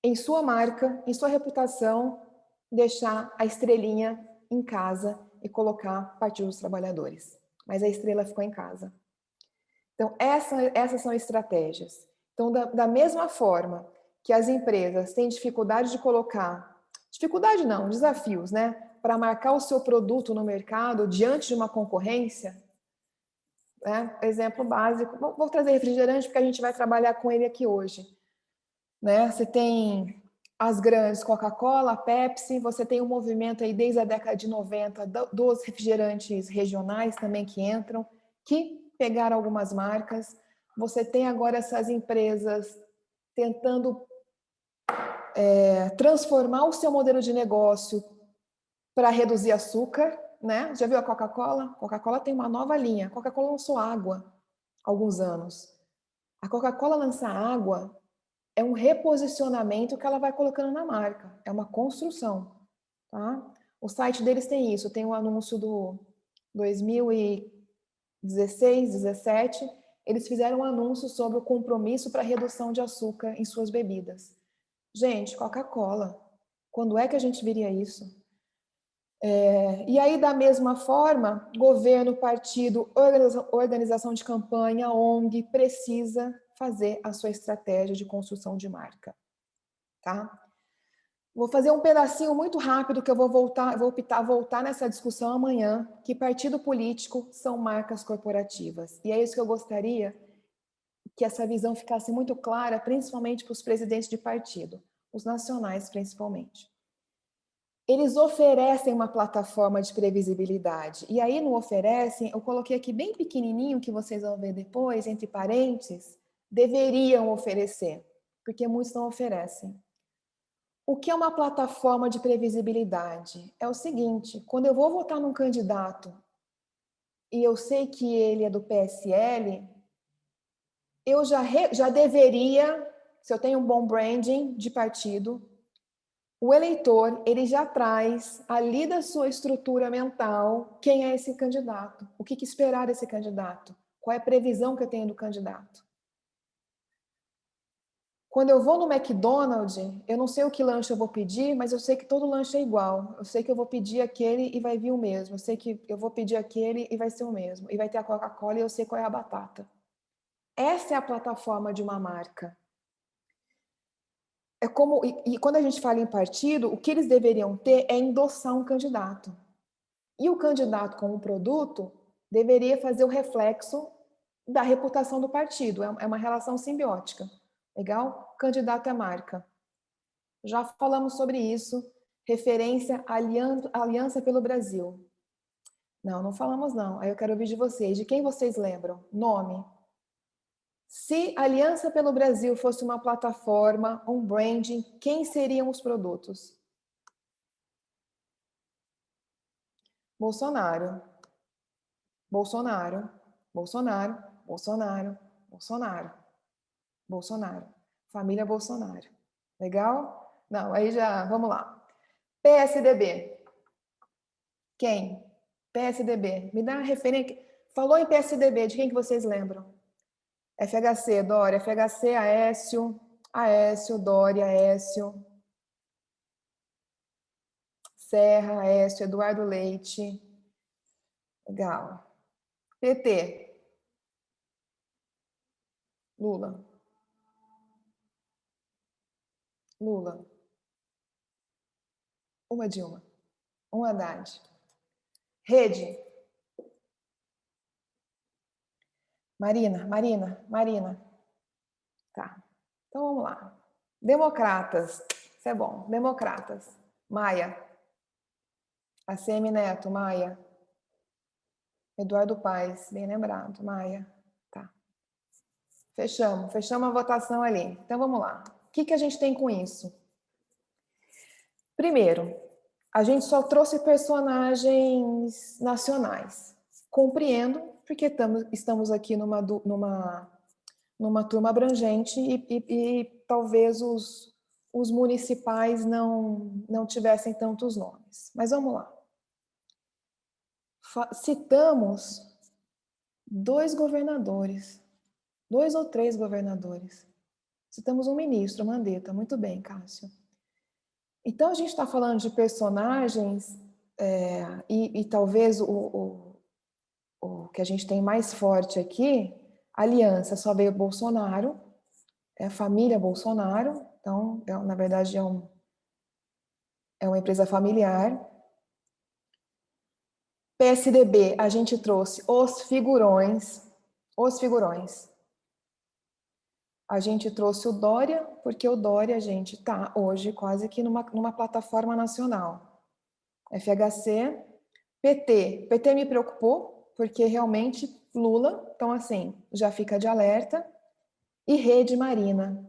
S5: em sua marca, em sua reputação, deixar a estrelinha em casa e colocar Partido dos Trabalhadores. Mas a estrela ficou em casa. Então, essas são estratégias. Então, da mesma forma que as empresas têm dificuldade de colocar, dificuldade não, desafios, né? Para marcar o seu produto no mercado diante de uma concorrência, né? Exemplo básico, vou trazer refrigerante porque a gente vai trabalhar com ele aqui hoje. Né? Você tem as grandes Coca-Cola, Pepsi, você tem um movimento aí desde a década de 90 dos refrigerantes regionais também que entram, que pegaram algumas marcas. Você tem agora essas empresas tentando transformar o seu modelo de negócio para reduzir açúcar, né? Já viu a Coca-Cola? Coca-Cola tem uma nova linha. A Coca-Cola lançou água há alguns anos. A Coca-Cola lançar água é um reposicionamento que ela vai colocando na marca. É uma construção, tá? O site deles tem isso. Tem um anúncio do 2016, 17. Eles fizeram um anúncio sobre o compromisso para redução de açúcar em suas bebidas. Gente, Coca-Cola. Quando é que a gente viria isso? E aí, da mesma forma, governo, partido, organização de campanha, ONG, precisa fazer a sua estratégia de construção de marca, tá? Vou fazer um pedacinho muito rápido que eu vou voltar nessa discussão amanhã, que partido político são marcas corporativas. E é isso que eu gostaria que essa visão ficasse muito clara, principalmente para os presidentes de partido, os nacionais principalmente. Eles oferecem uma plataforma de previsibilidade. E aí não oferecem, eu coloquei aqui bem pequenininho, que vocês vão ver depois, entre parênteses, deveriam oferecer, porque muitos não oferecem. O que é uma plataforma de previsibilidade? É o seguinte, quando eu vou votar num candidato e eu sei que ele é do PSL, eu já deveria, se eu tenho um bom branding de partido, o eleitor, ele já traz ali da sua estrutura mental quem é esse candidato, o que esperar desse candidato, qual é a previsão que eu tenho do candidato. Quando eu vou no McDonald's, eu não sei o que lanche eu vou pedir, mas eu sei que todo lanche é igual. Eu sei que eu vou pedir aquele e vai vir o mesmo. Eu sei que eu vou pedir aquele e vai ser o mesmo. E vai ter a Coca-Cola e eu sei qual é a batata. Essa é a plataforma de uma marca. É como, e quando a gente fala em partido, o que eles deveriam ter é endossar um candidato. E o candidato como produto deveria fazer o reflexo da reputação do partido. É uma relação simbiótica. Legal? Candidato é marca. Já falamos sobre isso. Referência à Aliança pelo Brasil. Não falamos não. Aí eu quero ouvir de vocês. De quem vocês lembram? Nome. Se Aliança pelo Brasil fosse uma plataforma, um branding, quem seriam os produtos? Bolsonaro. Bolsonaro. Bolsonaro. Bolsonaro. Bolsonaro. Bolsonaro. Família Bolsonaro. Legal? Não, aí já, vamos lá. PSDB. Quem? PSDB. Me dá uma referência. Falou em PSDB, de quem que vocês lembram? FHC, Dória. FHC, Aécio. Aécio, Dória, Aécio. Serra, Aécio, Eduardo Leite. Legal. PT. Lula. Lula. Uma Dilma. Um Haddad. Rede. Marina. Tá. Então vamos lá. Democratas. Isso é bom. Democratas. Maia. ACM Neto, Maia. Eduardo Paes, bem lembrado, Maia. Tá. Fechamos a votação ali. Então vamos lá. O que a gente tem com isso? Primeiro, a gente só trouxe personagens nacionais. Compreendo, porque estamos aqui numa turma abrangente e talvez os municipais não tivessem tantos nomes. Mas vamos lá. Citamos 2 governadores, 2 ou 3 governadores. Citamos um ministro, Mandetta. Muito bem, Cássio. Então, a gente está falando de personagens e talvez o que a gente tem mais forte aqui, aliança, só veio Bolsonaro, é a família Bolsonaro, então, na verdade, é uma empresa familiar. PSDB, a gente trouxe os figurões. A gente trouxe o Dória, porque o Dória, a gente está hoje quase que numa plataforma nacional. FHC, PT me preocupou, porque realmente Lula, então assim, já fica de alerta, e Rede Marina.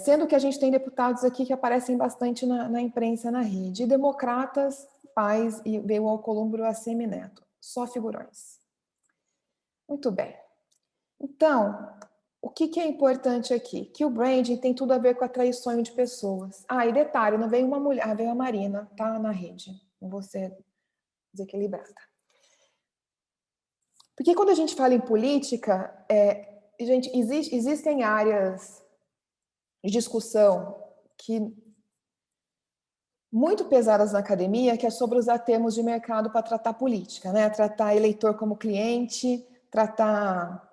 S5: Sendo que a gente tem deputados aqui que aparecem bastante na imprensa, na rede. E democratas, Paes e veio ao Alcolumbre o ACM Neto. Só figurões. Muito bem. Então, o que é importante aqui? Que o branding tem tudo a ver com atrair sonho de pessoas. E detalhe, não veio uma mulher, veio a Marina, tá na rede. Não vou ser desequilibrada. Porque quando a gente fala em política, gente, existem áreas de discussão que muito pesadas na academia, que é sobre usar termos de mercado para tratar política, né? Tratar eleitor como cliente, tratar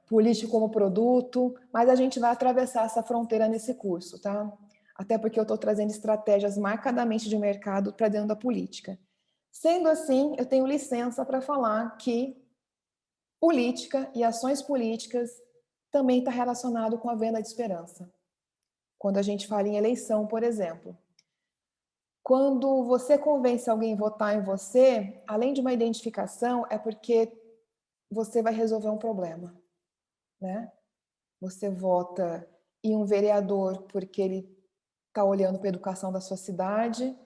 S5: político como produto, mas a gente vai atravessar essa fronteira nesse curso, tá? Até porque eu estou trazendo estratégias marcadamente de mercado para dentro da política. Sendo assim, eu tenho licença para falar que política e ações políticas também está relacionado com a venda de esperança. Quando a gente fala em eleição, por exemplo. Quando você convence alguém a votar em você, além de uma identificação, é porque você vai resolver um problema, né? Você vota e um vereador porque ele está olhando para a educação da sua cidade.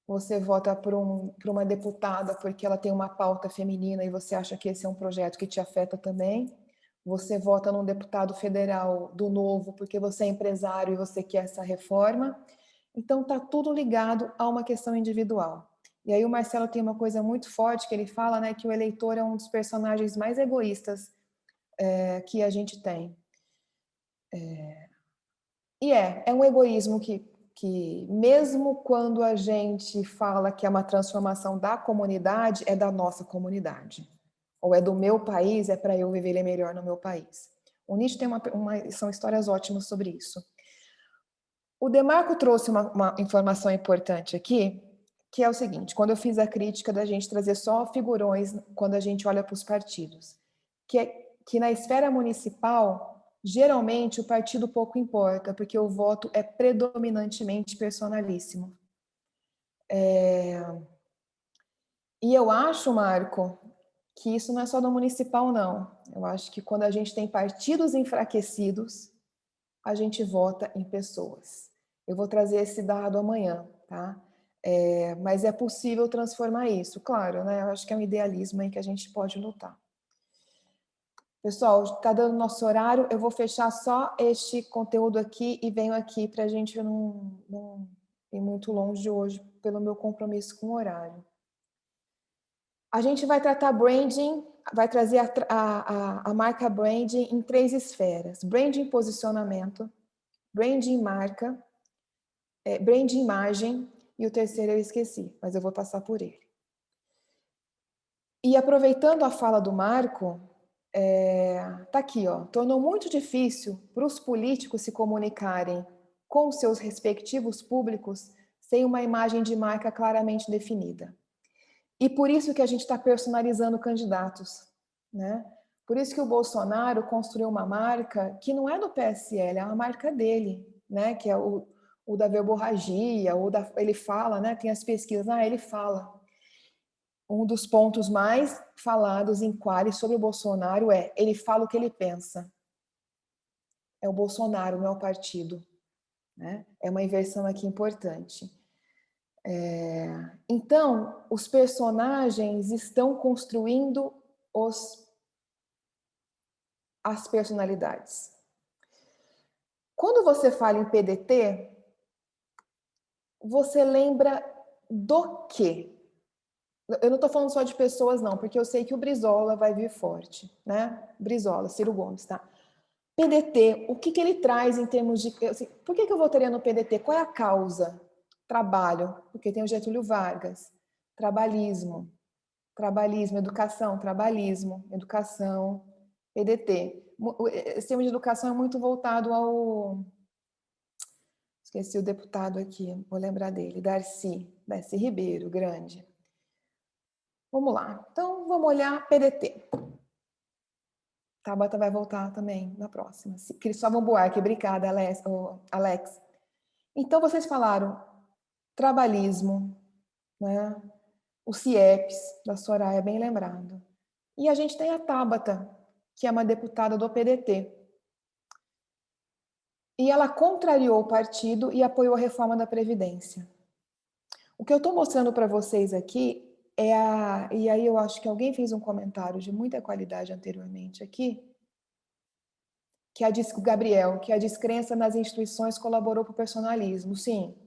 S5: Você vota por uma deputada porque ela tem uma pauta feminina e você acha que esse é um projeto que te afeta também. Você vota num deputado federal do Novo porque você é empresário e você quer essa reforma. Então, está tudo ligado a uma questão individual. E aí o Marcelo tem uma coisa muito forte que ele fala, né, que o eleitor é um dos personagens mais egoístas que a gente tem. E é um egoísmo que mesmo quando a gente fala que é uma transformação da comunidade, é da nossa comunidade. Ou é do meu país, é para eu viver melhor no meu país. O Nietzsche tem são histórias ótimas sobre isso. O Demarco trouxe uma informação importante aqui, que é o seguinte, quando eu fiz a crítica da gente trazer só figurões quando a gente olha para os partidos, que na esfera municipal, geralmente o partido pouco importa, porque o voto é predominantemente personalíssimo. E eu acho, Marco, que isso não é só do municipal, não. Eu acho que quando a gente tem partidos enfraquecidos, a gente vota em pessoas. Eu vou trazer esse dado amanhã, tá? Mas é possível transformar isso, claro, né? Eu acho que é um idealismo aí que a gente pode lutar. Pessoal, está dando nosso horário, eu vou fechar só este conteúdo aqui e venho aqui para a gente não ir muito longe hoje pelo meu compromisso com o horário. A gente vai tratar branding, vai trazer a marca branding em 3 esferas. Branding posicionamento, branding marca, branding imagem e o terceiro eu esqueci, mas eu vou passar por ele. E aproveitando a fala do Marco, tá aqui, ó, tornou muito difícil para os políticos se comunicarem com seus respectivos públicos sem uma imagem de marca claramente definida. E por isso que a gente está personalizando candidatos, né? Por isso que o Bolsonaro construiu uma marca que não é do PSL, é uma marca dele, né? Que é o da verborragia, ele fala, né? Tem as pesquisas, ele fala. Um dos pontos mais falados em Qualy sobre o Bolsonaro ele fala o que ele pensa. É o Bolsonaro, não é o partido, né? É uma inversão aqui importante. Então, os personagens estão construindo as personalidades. Quando você fala em PDT, você lembra do quê? Eu não estou falando só de pessoas, não, porque eu sei que o Brizola vai vir forte, né? Brizola, Ciro Gomes, tá? PDT, o que ele traz em termos de... Assim, por que eu votaria no PDT? Qual é a causa? Trabalho, porque tem o Getúlio Vargas. Trabalhismo, educação, PDT. Esse tema de educação é muito voltado ao... Esqueci o deputado aqui, vou lembrar dele, Darcy Ribeiro, grande. Vamos lá, então vamos olhar PDT. Tabata vai voltar também na próxima. Cristóvão Buarque, obrigada, Alex. Então, vocês falaram trabalhismo, né? O CIEPS, da Soraya, bem lembrado. E a gente tem a Tabata, que é uma deputada do PDT. E ela contrariou o partido e apoiou a reforma da Previdência. O que eu estou mostrando para vocês aqui e aí eu acho que alguém fez um comentário de muita qualidade anteriormente aqui, o Gabriel, que a descrença nas instituições colaborou para o personalismo. Sim,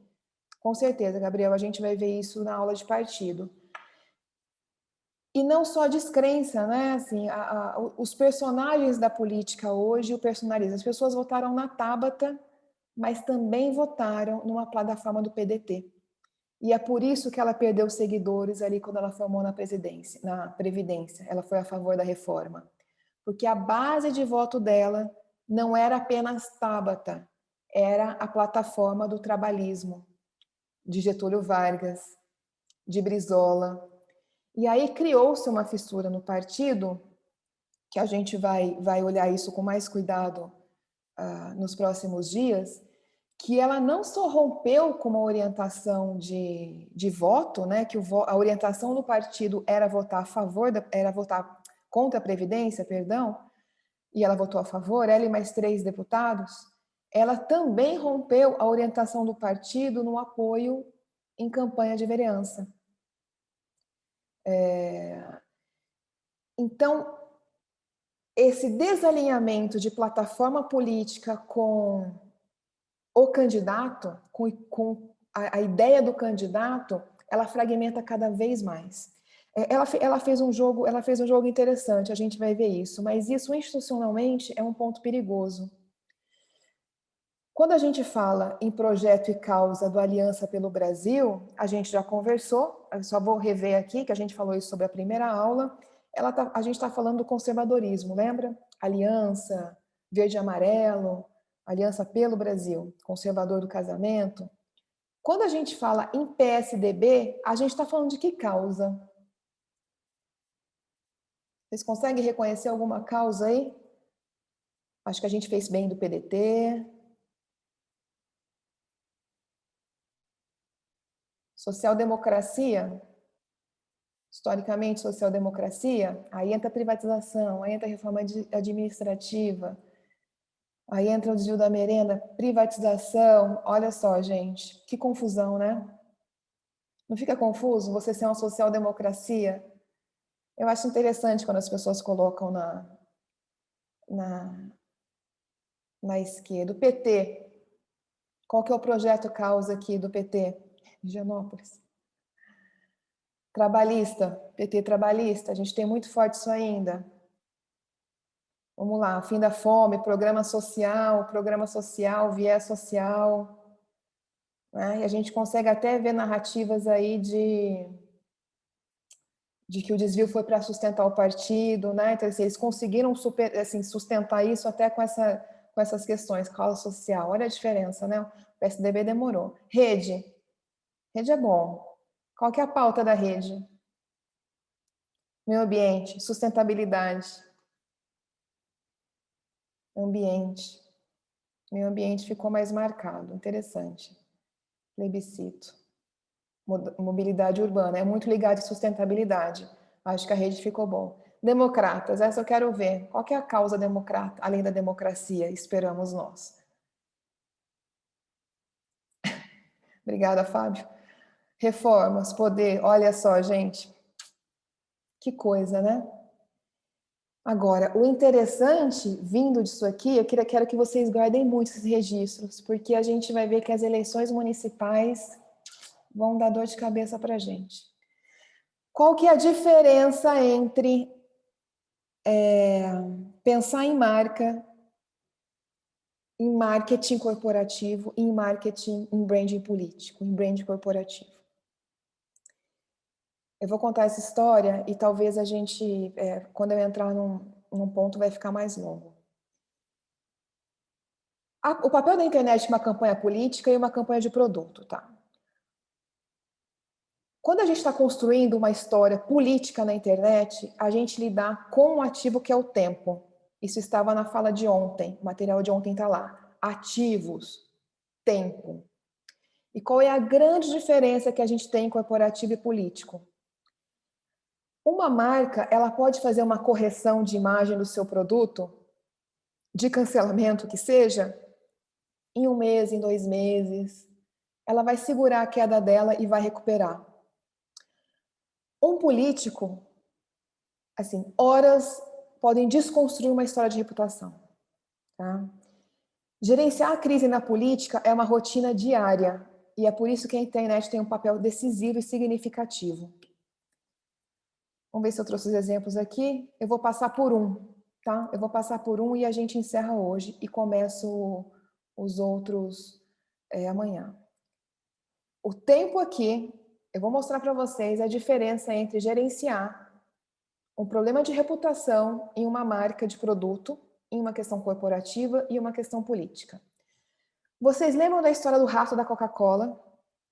S5: com certeza, Gabriel, a gente vai ver isso na aula de partido. E não só a descrença, né? Assim, os personagens da política hoje, o personalismo. As pessoas votaram na Tabata, mas também votaram numa plataforma do PDT. E é por isso que ela perdeu seguidores ali quando ela formou na Previdência. Ela foi a favor da reforma. Porque a base de voto dela não era apenas Tabata, era a plataforma do trabalhismo, de Getúlio Vargas, de Brizola. E aí criou-se uma fissura no partido, que a gente vai olhar isso com mais cuidado nos próximos dias, que ela não só rompeu com uma orientação de voto, né, que a orientação do partido era votar contra a Previdência, perdão, e ela votou a favor, ela e mais 3 deputados, ela também rompeu a orientação do partido no apoio em campanha de vereança. Então, esse desalinhamento de plataforma política com o candidato, com a ideia do candidato, ela fragmenta cada vez mais. Ela fez um jogo interessante, a gente vai ver isso, mas isso institucionalmente é um ponto perigoso. Quando a gente fala em projeto e causa do Aliança pelo Brasil, a gente já conversou, eu só vou rever aqui, que a gente falou isso sobre a primeira aula, a gente está falando do conservadorismo, lembra? Aliança, verde e amarelo, Aliança pelo Brasil, conservador do casamento. Quando a gente fala em PSDB, a gente está falando de que causa? Vocês conseguem reconhecer alguma causa aí? Acho que a gente fez bem do PDT. Social-democracia, historicamente social-democracia, aí entra a privatização, aí entra a reforma administrativa, aí entra o desvio da merenda, privatização, olha só, gente, que confusão, né? Não fica confuso você ser uma social-democracia? Eu acho interessante quando as pessoas colocam na esquerda. O PT, qual que é o projeto causa aqui do PT? Higienópolis. Trabalhista, PT trabalhista, a gente tem muito forte isso ainda. Vamos lá, fim da fome, programa social, viés social. Né? E a gente consegue até ver narrativas aí de que o desvio foi para sustentar o partido, né? Então, assim, eles conseguiram sustentar isso até com essas questões, causa social. Olha a diferença, né? O PSDB demorou. Rede é bom. Qual que é a pauta da rede? Meio ambiente, sustentabilidade. Ambiente. Meio ambiente ficou mais marcado. Interessante. Plebiscito. Mobilidade urbana. É muito ligado à sustentabilidade. Acho que a rede ficou bom. Democratas. Essa eu quero ver. Qual que é a causa democrata, além da democracia? Esperamos nós. Obrigada, Fábio. Reformas, poder. Olha só, gente. Que coisa, né? Agora, o interessante, vindo disso aqui, eu quero que vocês guardem muito esses registros, porque a gente vai ver que as eleições municipais vão dar dor de cabeça para a gente. Qual que é a diferença entre pensar em marca, em marketing corporativo e em marketing, em branding político, em branding corporativo? Eu vou contar essa história e talvez a gente, quando eu entrar num ponto, vai ficar mais longo. O papel da internet é uma campanha política e uma campanha de produto, tá? Quando a gente está construindo uma história política na internet, a gente lida com um ativo que é o tempo. Isso estava na fala de ontem, o material de ontem está lá. Ativos, tempo. E qual é a grande diferença que a gente tem em corporativo e político? Uma marca, ela pode fazer uma correção de imagem do seu produto, de cancelamento que seja, em 1 mês, em 2 meses. Ela vai segurar a queda dela e vai recuperar. Um político, assim, horas podem desconstruir uma história de reputação. Tá? Gerenciar a crise na política é uma rotina diária, e é por isso que a internet tem um papel decisivo e significativo. Vamos ver se eu trouxe os exemplos aqui. Eu vou passar por um, tá? Eu vou passar por um e a gente encerra hoje e começo os outros amanhã. O tempo aqui, eu vou mostrar para vocês a diferença entre gerenciar um problema de reputação em uma marca de produto, em uma questão corporativa e uma questão política. Vocês lembram da história do rato da Coca-Cola?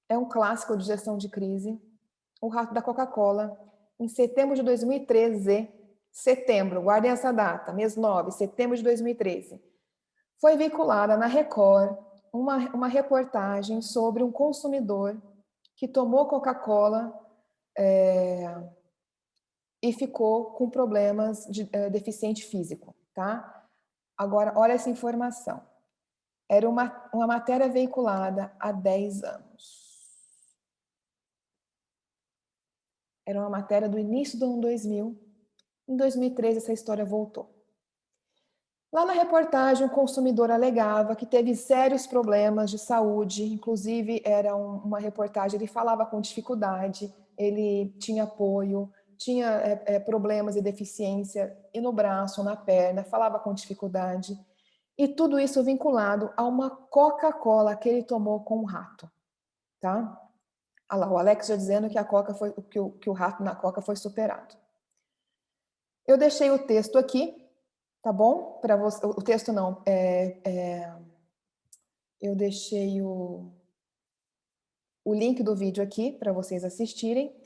S5: É um clássico de gestão de crise. O rato da Coca-Cola, em setembro de 2013, setembro, guardem essa data, mês 9, setembro de 2013, foi vinculada na Record uma reportagem sobre um consumidor que tomou Coca-Cola e ficou com problemas de deficiente físico, tá? Agora, olha essa informação. Era uma matéria veiculada há 10 anos. Era uma matéria do início do ano 2000. Em 2013, essa história voltou. Lá na reportagem, o consumidor alegava que teve sérios problemas de saúde, inclusive era uma reportagem, ele falava com dificuldade, ele tinha apoio, tinha problemas e deficiência e no braço, na perna, falava com dificuldade. E tudo isso vinculado a uma Coca-Cola que ele tomou com um rato. Tá? Olha lá, o Alex já dizendo que, que o rato na Coca foi superado. Eu deixei o texto aqui. Tá bom? Para você, o texto não. Eu deixei o link do vídeo aqui para vocês assistirem.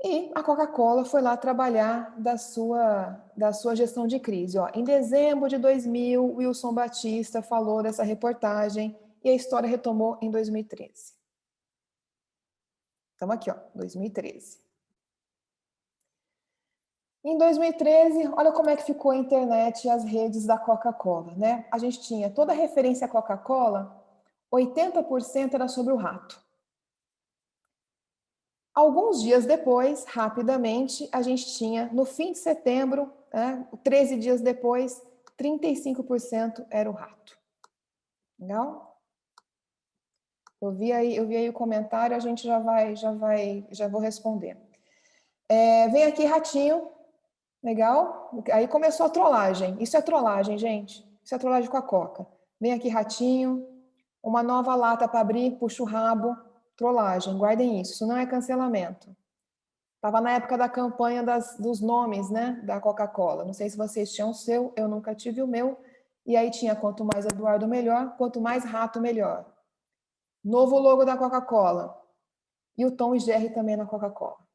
S5: E a Coca-Cola foi lá trabalhar da sua gestão de crise. Ó, em dezembro de 2000, Wilson Batista falou dessa reportagem e a história retomou em 2013. Estamos aqui, ó, 2013. Em 2013, olha como é que ficou a internet e as redes da Coca-Cola, né? A gente tinha toda a referência à Coca-Cola, 80% era sobre o rato. Alguns dias depois, rapidamente, a gente tinha, no fim de setembro, 13 dias depois, 35% era o rato. Legal? Eu vi aí o comentário, a gente já vou responder. Vem aqui, ratinho. Legal? Aí começou a trollagem. Isso é trollagem, gente. Isso é trollagem com a Coca. Vem aqui, ratinho. Uma nova lata para abrir, puxa o rabo. Trollagem, guardem isso. Isso não é cancelamento. Estava na época da campanha dos nomes, né? Da Coca-Cola. Não sei se vocês tinham o seu, eu nunca tive o meu. E aí tinha quanto mais Eduardo, melhor. Quanto mais rato, melhor. Novo logo da Coca-Cola. E o Tom e Jerry também na Coca-Cola.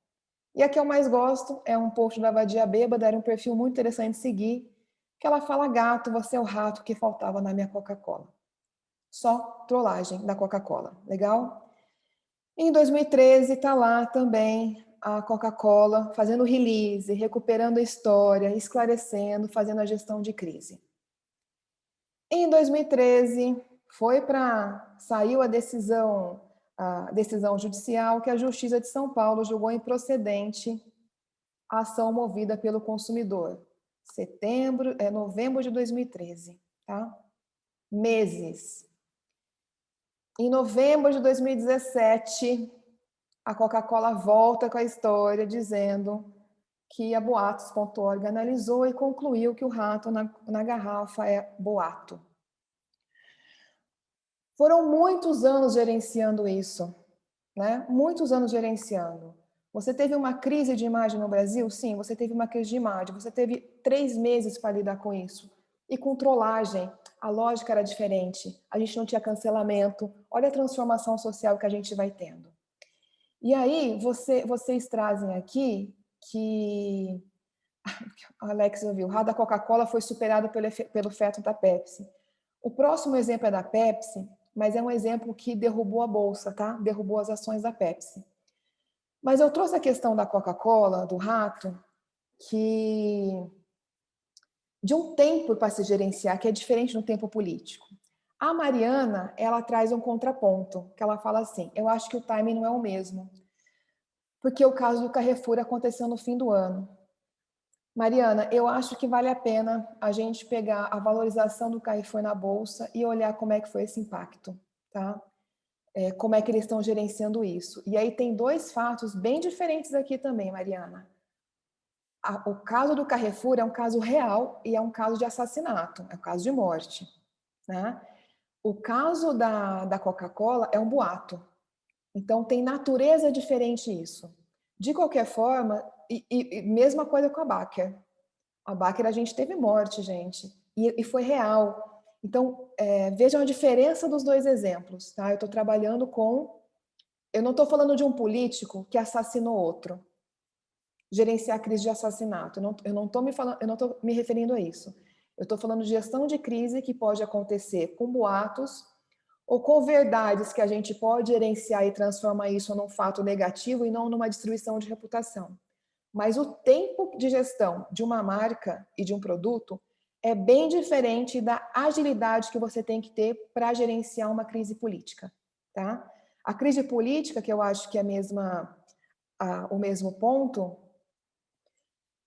S5: E a que eu mais gosto é um post da Vadia Bêbada, era um perfil muito interessante de seguir, que ela fala: gato, você é o rato que faltava na minha Coca-Cola. Só trollagem da Coca-Cola, legal? Em 2013 está lá também a Coca-Cola fazendo release, recuperando a história, esclarecendo, fazendo a gestão de crise. Em 2013 saiu a decisão judicial que a Justiça de São Paulo julgou improcedente a ação movida pelo consumidor. Novembro de 2013, tá? Meses. Em novembro de 2017, a Coca-Cola volta com a história dizendo que a Boatos.org analisou e concluiu que o rato na garrafa é boato. Foram muitos anos gerenciando isso, né? Muitos anos gerenciando. Você teve uma crise de imagem no Brasil? Sim, você teve uma crise de imagem. Você teve 3 meses para lidar com isso. E com trollagem, a lógica era diferente. A gente não tinha cancelamento. Olha a transformação social que a gente vai tendo. E aí, vocês trazem aqui que... O Alex ouviu. O rato da Coca-Cola foi superado pelo feto da Pepsi. O próximo exemplo é da Pepsi, mas é um exemplo que derrubou a bolsa, tá? Derrubou as ações da Pepsi. Mas eu trouxe a questão da Coca-Cola, do rato, que de um tempo para se gerenciar, que é diferente do tempo político. A Mariana, ela traz um contraponto, que ela fala assim: eu acho que o timing não é o mesmo, porque o caso do Carrefour aconteceu no fim do ano. Mariana, eu acho que vale a pena a gente pegar a valorização do Carrefour na bolsa e olhar como é que foi esse impacto, tá? Como é que eles estão gerenciando isso. E aí tem 2 fatos bem diferentes aqui também, Mariana. O caso do Carrefour é um caso real e é um caso de assassinato, é um caso de morte, né? O caso da Coca-Cola é um boato. Então tem natureza diferente isso. De qualquer forma, e mesma coisa com a Baker. A Baker a gente teve morte, gente, e foi real. Então, vejam a diferença dos 2 exemplos, tá? Eu estou trabalhando eu não estou falando de um político que assassinou outro. Gerenciar a crise de assassinato. Eu não estou me referindo a isso. Eu estou falando de gestão de crise que pode acontecer com boatos ou com verdades que a gente pode gerenciar e transformar isso num fato negativo e não numa destruição de reputação. Mas o tempo de gestão de uma marca e de um produto é bem diferente da agilidade que você tem que ter para gerenciar uma crise política, tá? A crise política, que eu acho que é o mesmo ponto,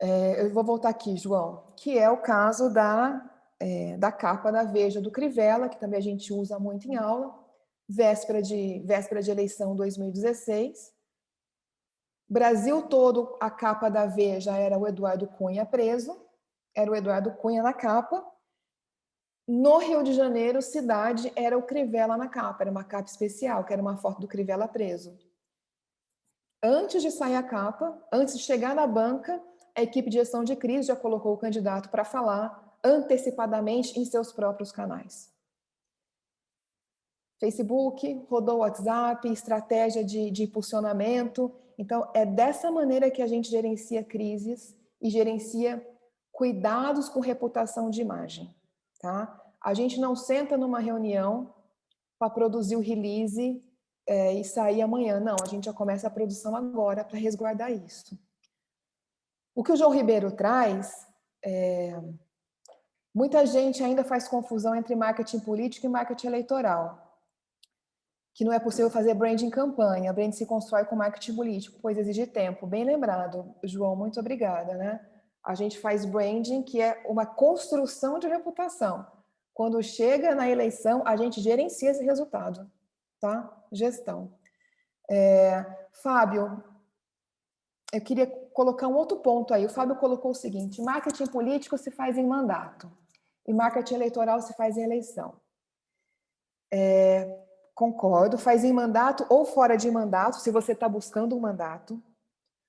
S5: eu vou voltar aqui, João, que é o caso da capa da Veja do Crivella, que também a gente usa muito em aula, véspera de eleição 2016. Brasil todo, a capa da Veja era o Eduardo Cunha preso, era o Eduardo Cunha na capa. No Rio de Janeiro, cidade, era o Crivella na capa, era uma capa especial, que era uma foto do Crivella preso. Antes de sair a capa, antes de chegar na banca, a equipe de gestão de crise já colocou o candidato para falar antecipadamente em seus próprios canais. Facebook, rodou o WhatsApp, estratégia de impulsionamento. Então, é dessa maneira que a gente gerencia crises e gerencia cuidados com reputação de imagem. Tá? A gente não senta numa reunião para produzir o release e sair amanhã. Não, a gente já começa a produção agora para resguardar isso. O que o João Ribeiro traz, muita gente ainda faz confusão entre marketing político e marketing eleitoral. Que não é possível fazer branding campanha, branding se constrói com marketing político, pois exige tempo. Bem lembrado, João, muito obrigada, né? A gente faz branding, que é uma construção de reputação. Quando chega na eleição, a gente gerencia esse resultado, tá? Gestão. Fábio, eu queria colocar um outro ponto aí. O Fábio colocou o seguinte: marketing político se faz em mandato e marketing eleitoral se faz em eleição. Concordo, faz em mandato ou fora de mandato, se você está buscando um mandato.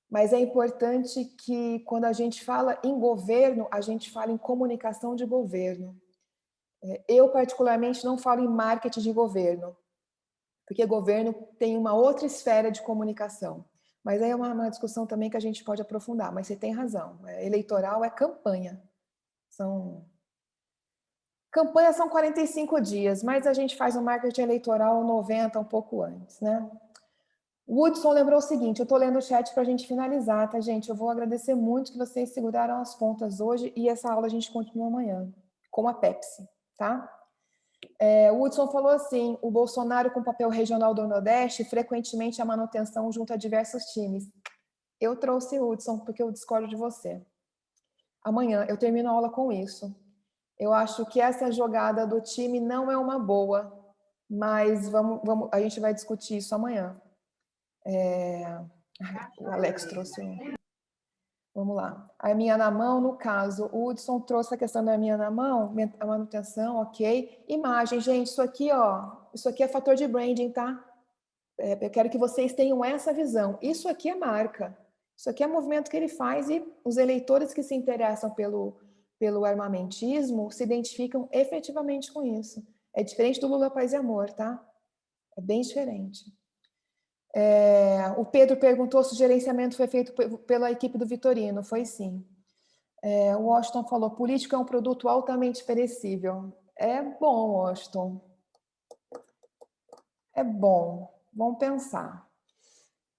S5: Mas é importante que, quando a gente fala em governo, a gente fala em comunicação de governo. Eu, particularmente, não falo em marketing de governo, porque governo tem uma outra esfera de comunicação. Mas aí é uma discussão também que a gente pode aprofundar. Mas você tem razão, eleitoral é campanha. Campanha são 45 dias, mas a gente faz o marketing eleitoral 90, um pouco antes, né? O Hudson lembrou o seguinte, eu estou lendo o chat para a gente finalizar, tá, gente? Eu vou agradecer muito que vocês seguraram as pontas hoje e essa aula a gente continua amanhã, com a Pepsi, tá? O Hudson falou assim, o Bolsonaro com papel regional do Nordeste, frequentemente a manutenção junto a diversos times. Eu trouxe o Hudson porque eu discordo de você. Amanhã eu termino a aula com isso. Eu acho que essa jogada do time não é uma boa, mas a gente vai discutir isso amanhã. O Alex trouxe Vamos lá. A minha na mão, no caso, o Hudson trouxe a questão da minha na mão, a manutenção, ok. Imagem, gente, isso aqui é fator de branding, tá? Eu quero que vocês tenham essa visão. Isso aqui é marca. Isso aqui é movimento que ele faz e os eleitores que se interessam pelo armamentismo se identificam efetivamente com isso. É diferente do Lula Paz e Amor, tá? É bem diferente. O Pedro perguntou se o gerenciamento foi feito pela equipe do Vitorino. Foi sim. O Washington falou, política é um produto altamente perecível. É bom, Washington. É bom. Vamos pensar.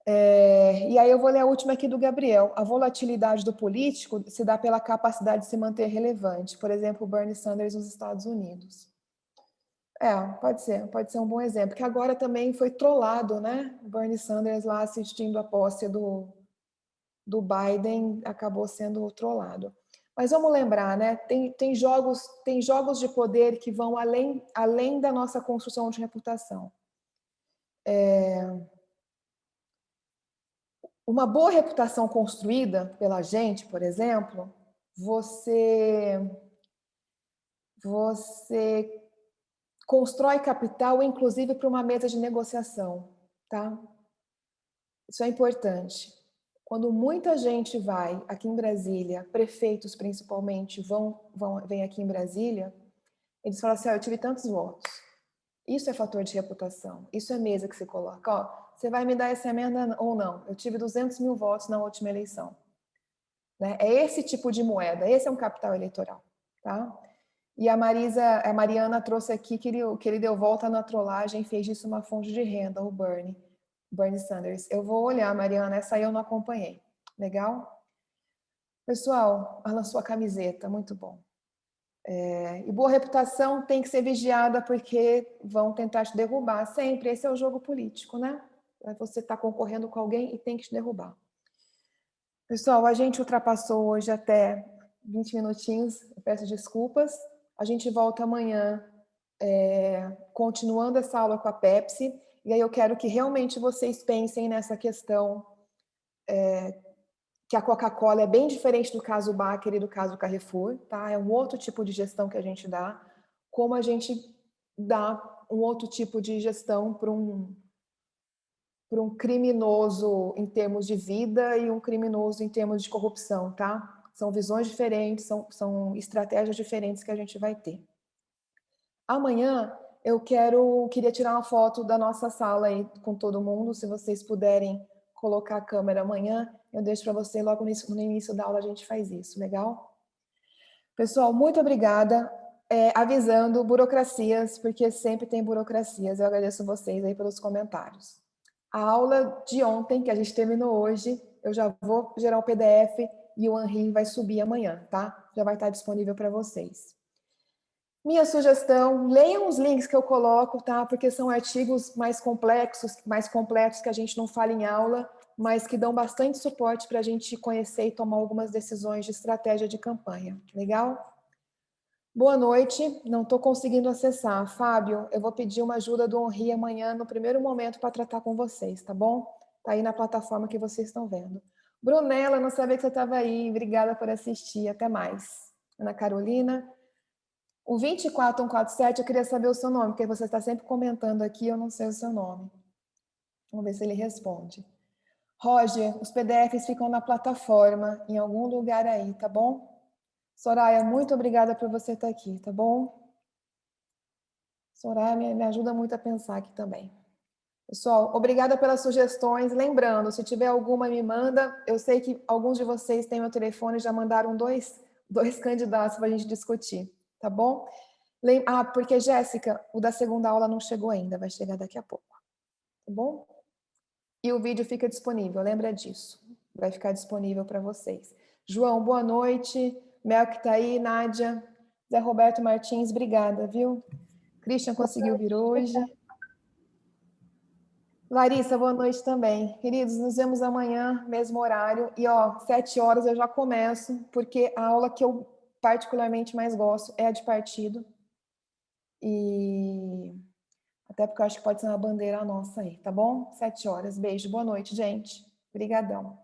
S5: E aí eu vou ler a última aqui do Gabriel. A volatilidade do político se dá pela capacidade de se manter relevante. Por exemplo, o Bernie Sanders nos Estados Unidos. Pode ser um bom exemplo, que agora também foi trollado, né? O Bernie Sanders lá assistindo a posse do Biden acabou sendo trollado. Mas vamos lembrar, né? Tem jogos de poder que vão além da nossa construção de reputação. Uma boa reputação construída pela gente, por exemplo, você constrói capital, inclusive, para uma mesa de negociação, tá? Isso é importante. Quando muita gente vai aqui em Brasília, prefeitos principalmente vêm aqui em Brasília, eles falam assim, eu tive tantos votos. Isso é fator de reputação. Isso é mesa que você coloca. Você vai me dar essa emenda ou não? Eu tive 200 mil votos na última eleição. Né? É esse tipo de moeda. Esse é um capital eleitoral, tá? E a Mariana trouxe aqui que ele deu volta na trollagem e fez disso uma fonte de renda, o Bernie Sanders. Eu vou olhar, Mariana, essa aí eu não acompanhei. Legal? Pessoal, a sua camiseta, muito bom. E boa reputação tem que ser vigiada porque vão tentar te derrubar sempre. Esse é o jogo político, né? Você está concorrendo com alguém e tem que te derrubar. Pessoal, a gente ultrapassou hoje até 20 minutinhos, eu peço desculpas. A gente volta amanhã, continuando essa aula com a Pepsi, e aí eu quero que realmente vocês pensem nessa questão que a Coca-Cola é bem diferente do caso Baker e do caso Carrefour, tá? É um outro tipo de gestão que a gente dá, como a gente dá um outro tipo de gestão para um criminoso em termos de vida e um criminoso em termos de corrupção, tá? São visões diferentes, são estratégias diferentes que a gente vai ter. Amanhã eu queria tirar uma foto da nossa sala aí com todo mundo, se vocês puderem colocar a câmera amanhã, eu deixo para você logo no início da aula a gente faz isso, legal? Pessoal, muito obrigada. Avisando, burocracias, porque sempre tem burocracias. Eu agradeço vocês aí pelos comentários. A aula de ontem, que a gente terminou hoje, eu já vou gerar o PDF e o Henri vai subir amanhã, tá? Já vai estar disponível para vocês. Minha sugestão, leiam os links que eu coloco, tá? Porque são artigos mais complexos, mais completos, que a gente não fala em aula, mas que dão bastante suporte para a gente conhecer e tomar algumas decisões de estratégia de campanha. Legal? Boa noite. Não estou conseguindo acessar. Fábio, eu vou pedir uma ajuda do Henri amanhã, no primeiro momento, para tratar com vocês, tá bom? Tá aí na plataforma que vocês estão vendo. Brunella, não sabia que você estava aí. Obrigada por assistir. Até mais. Ana Carolina. O 24147, eu queria saber o seu nome, porque você está sempre comentando aqui, eu não sei o seu nome. Vamos ver se ele responde. Roger, os PDFs ficam na plataforma, em algum lugar aí, tá bom? Soraya, muito obrigada por você estar aqui, tá bom? Soraya me ajuda muito a pensar aqui também. Pessoal, obrigada pelas sugestões. Lembrando, se tiver alguma, me manda. Eu sei que alguns de vocês têm meu telefone e já mandaram dois candidatos para a gente discutir. Tá bom? Porque, Jéssica, o da segunda aula não chegou ainda, vai chegar daqui a pouco. Tá bom? E o vídeo fica disponível, lembra disso. Vai ficar disponível para vocês. João, boa noite. Mel que tá aí, Nádia. Zé Roberto Martins, obrigada, viu? Christian conseguiu vir hoje. Larissa, boa noite também. Queridos, nos vemos amanhã, mesmo horário. E, 7 horas eu já começo, porque a aula que eu particularmente mais gosto é a de partido. E até porque eu acho que pode ser uma bandeira nossa aí, tá bom? 7 horas. Beijo, boa noite, gente. Obrigadão.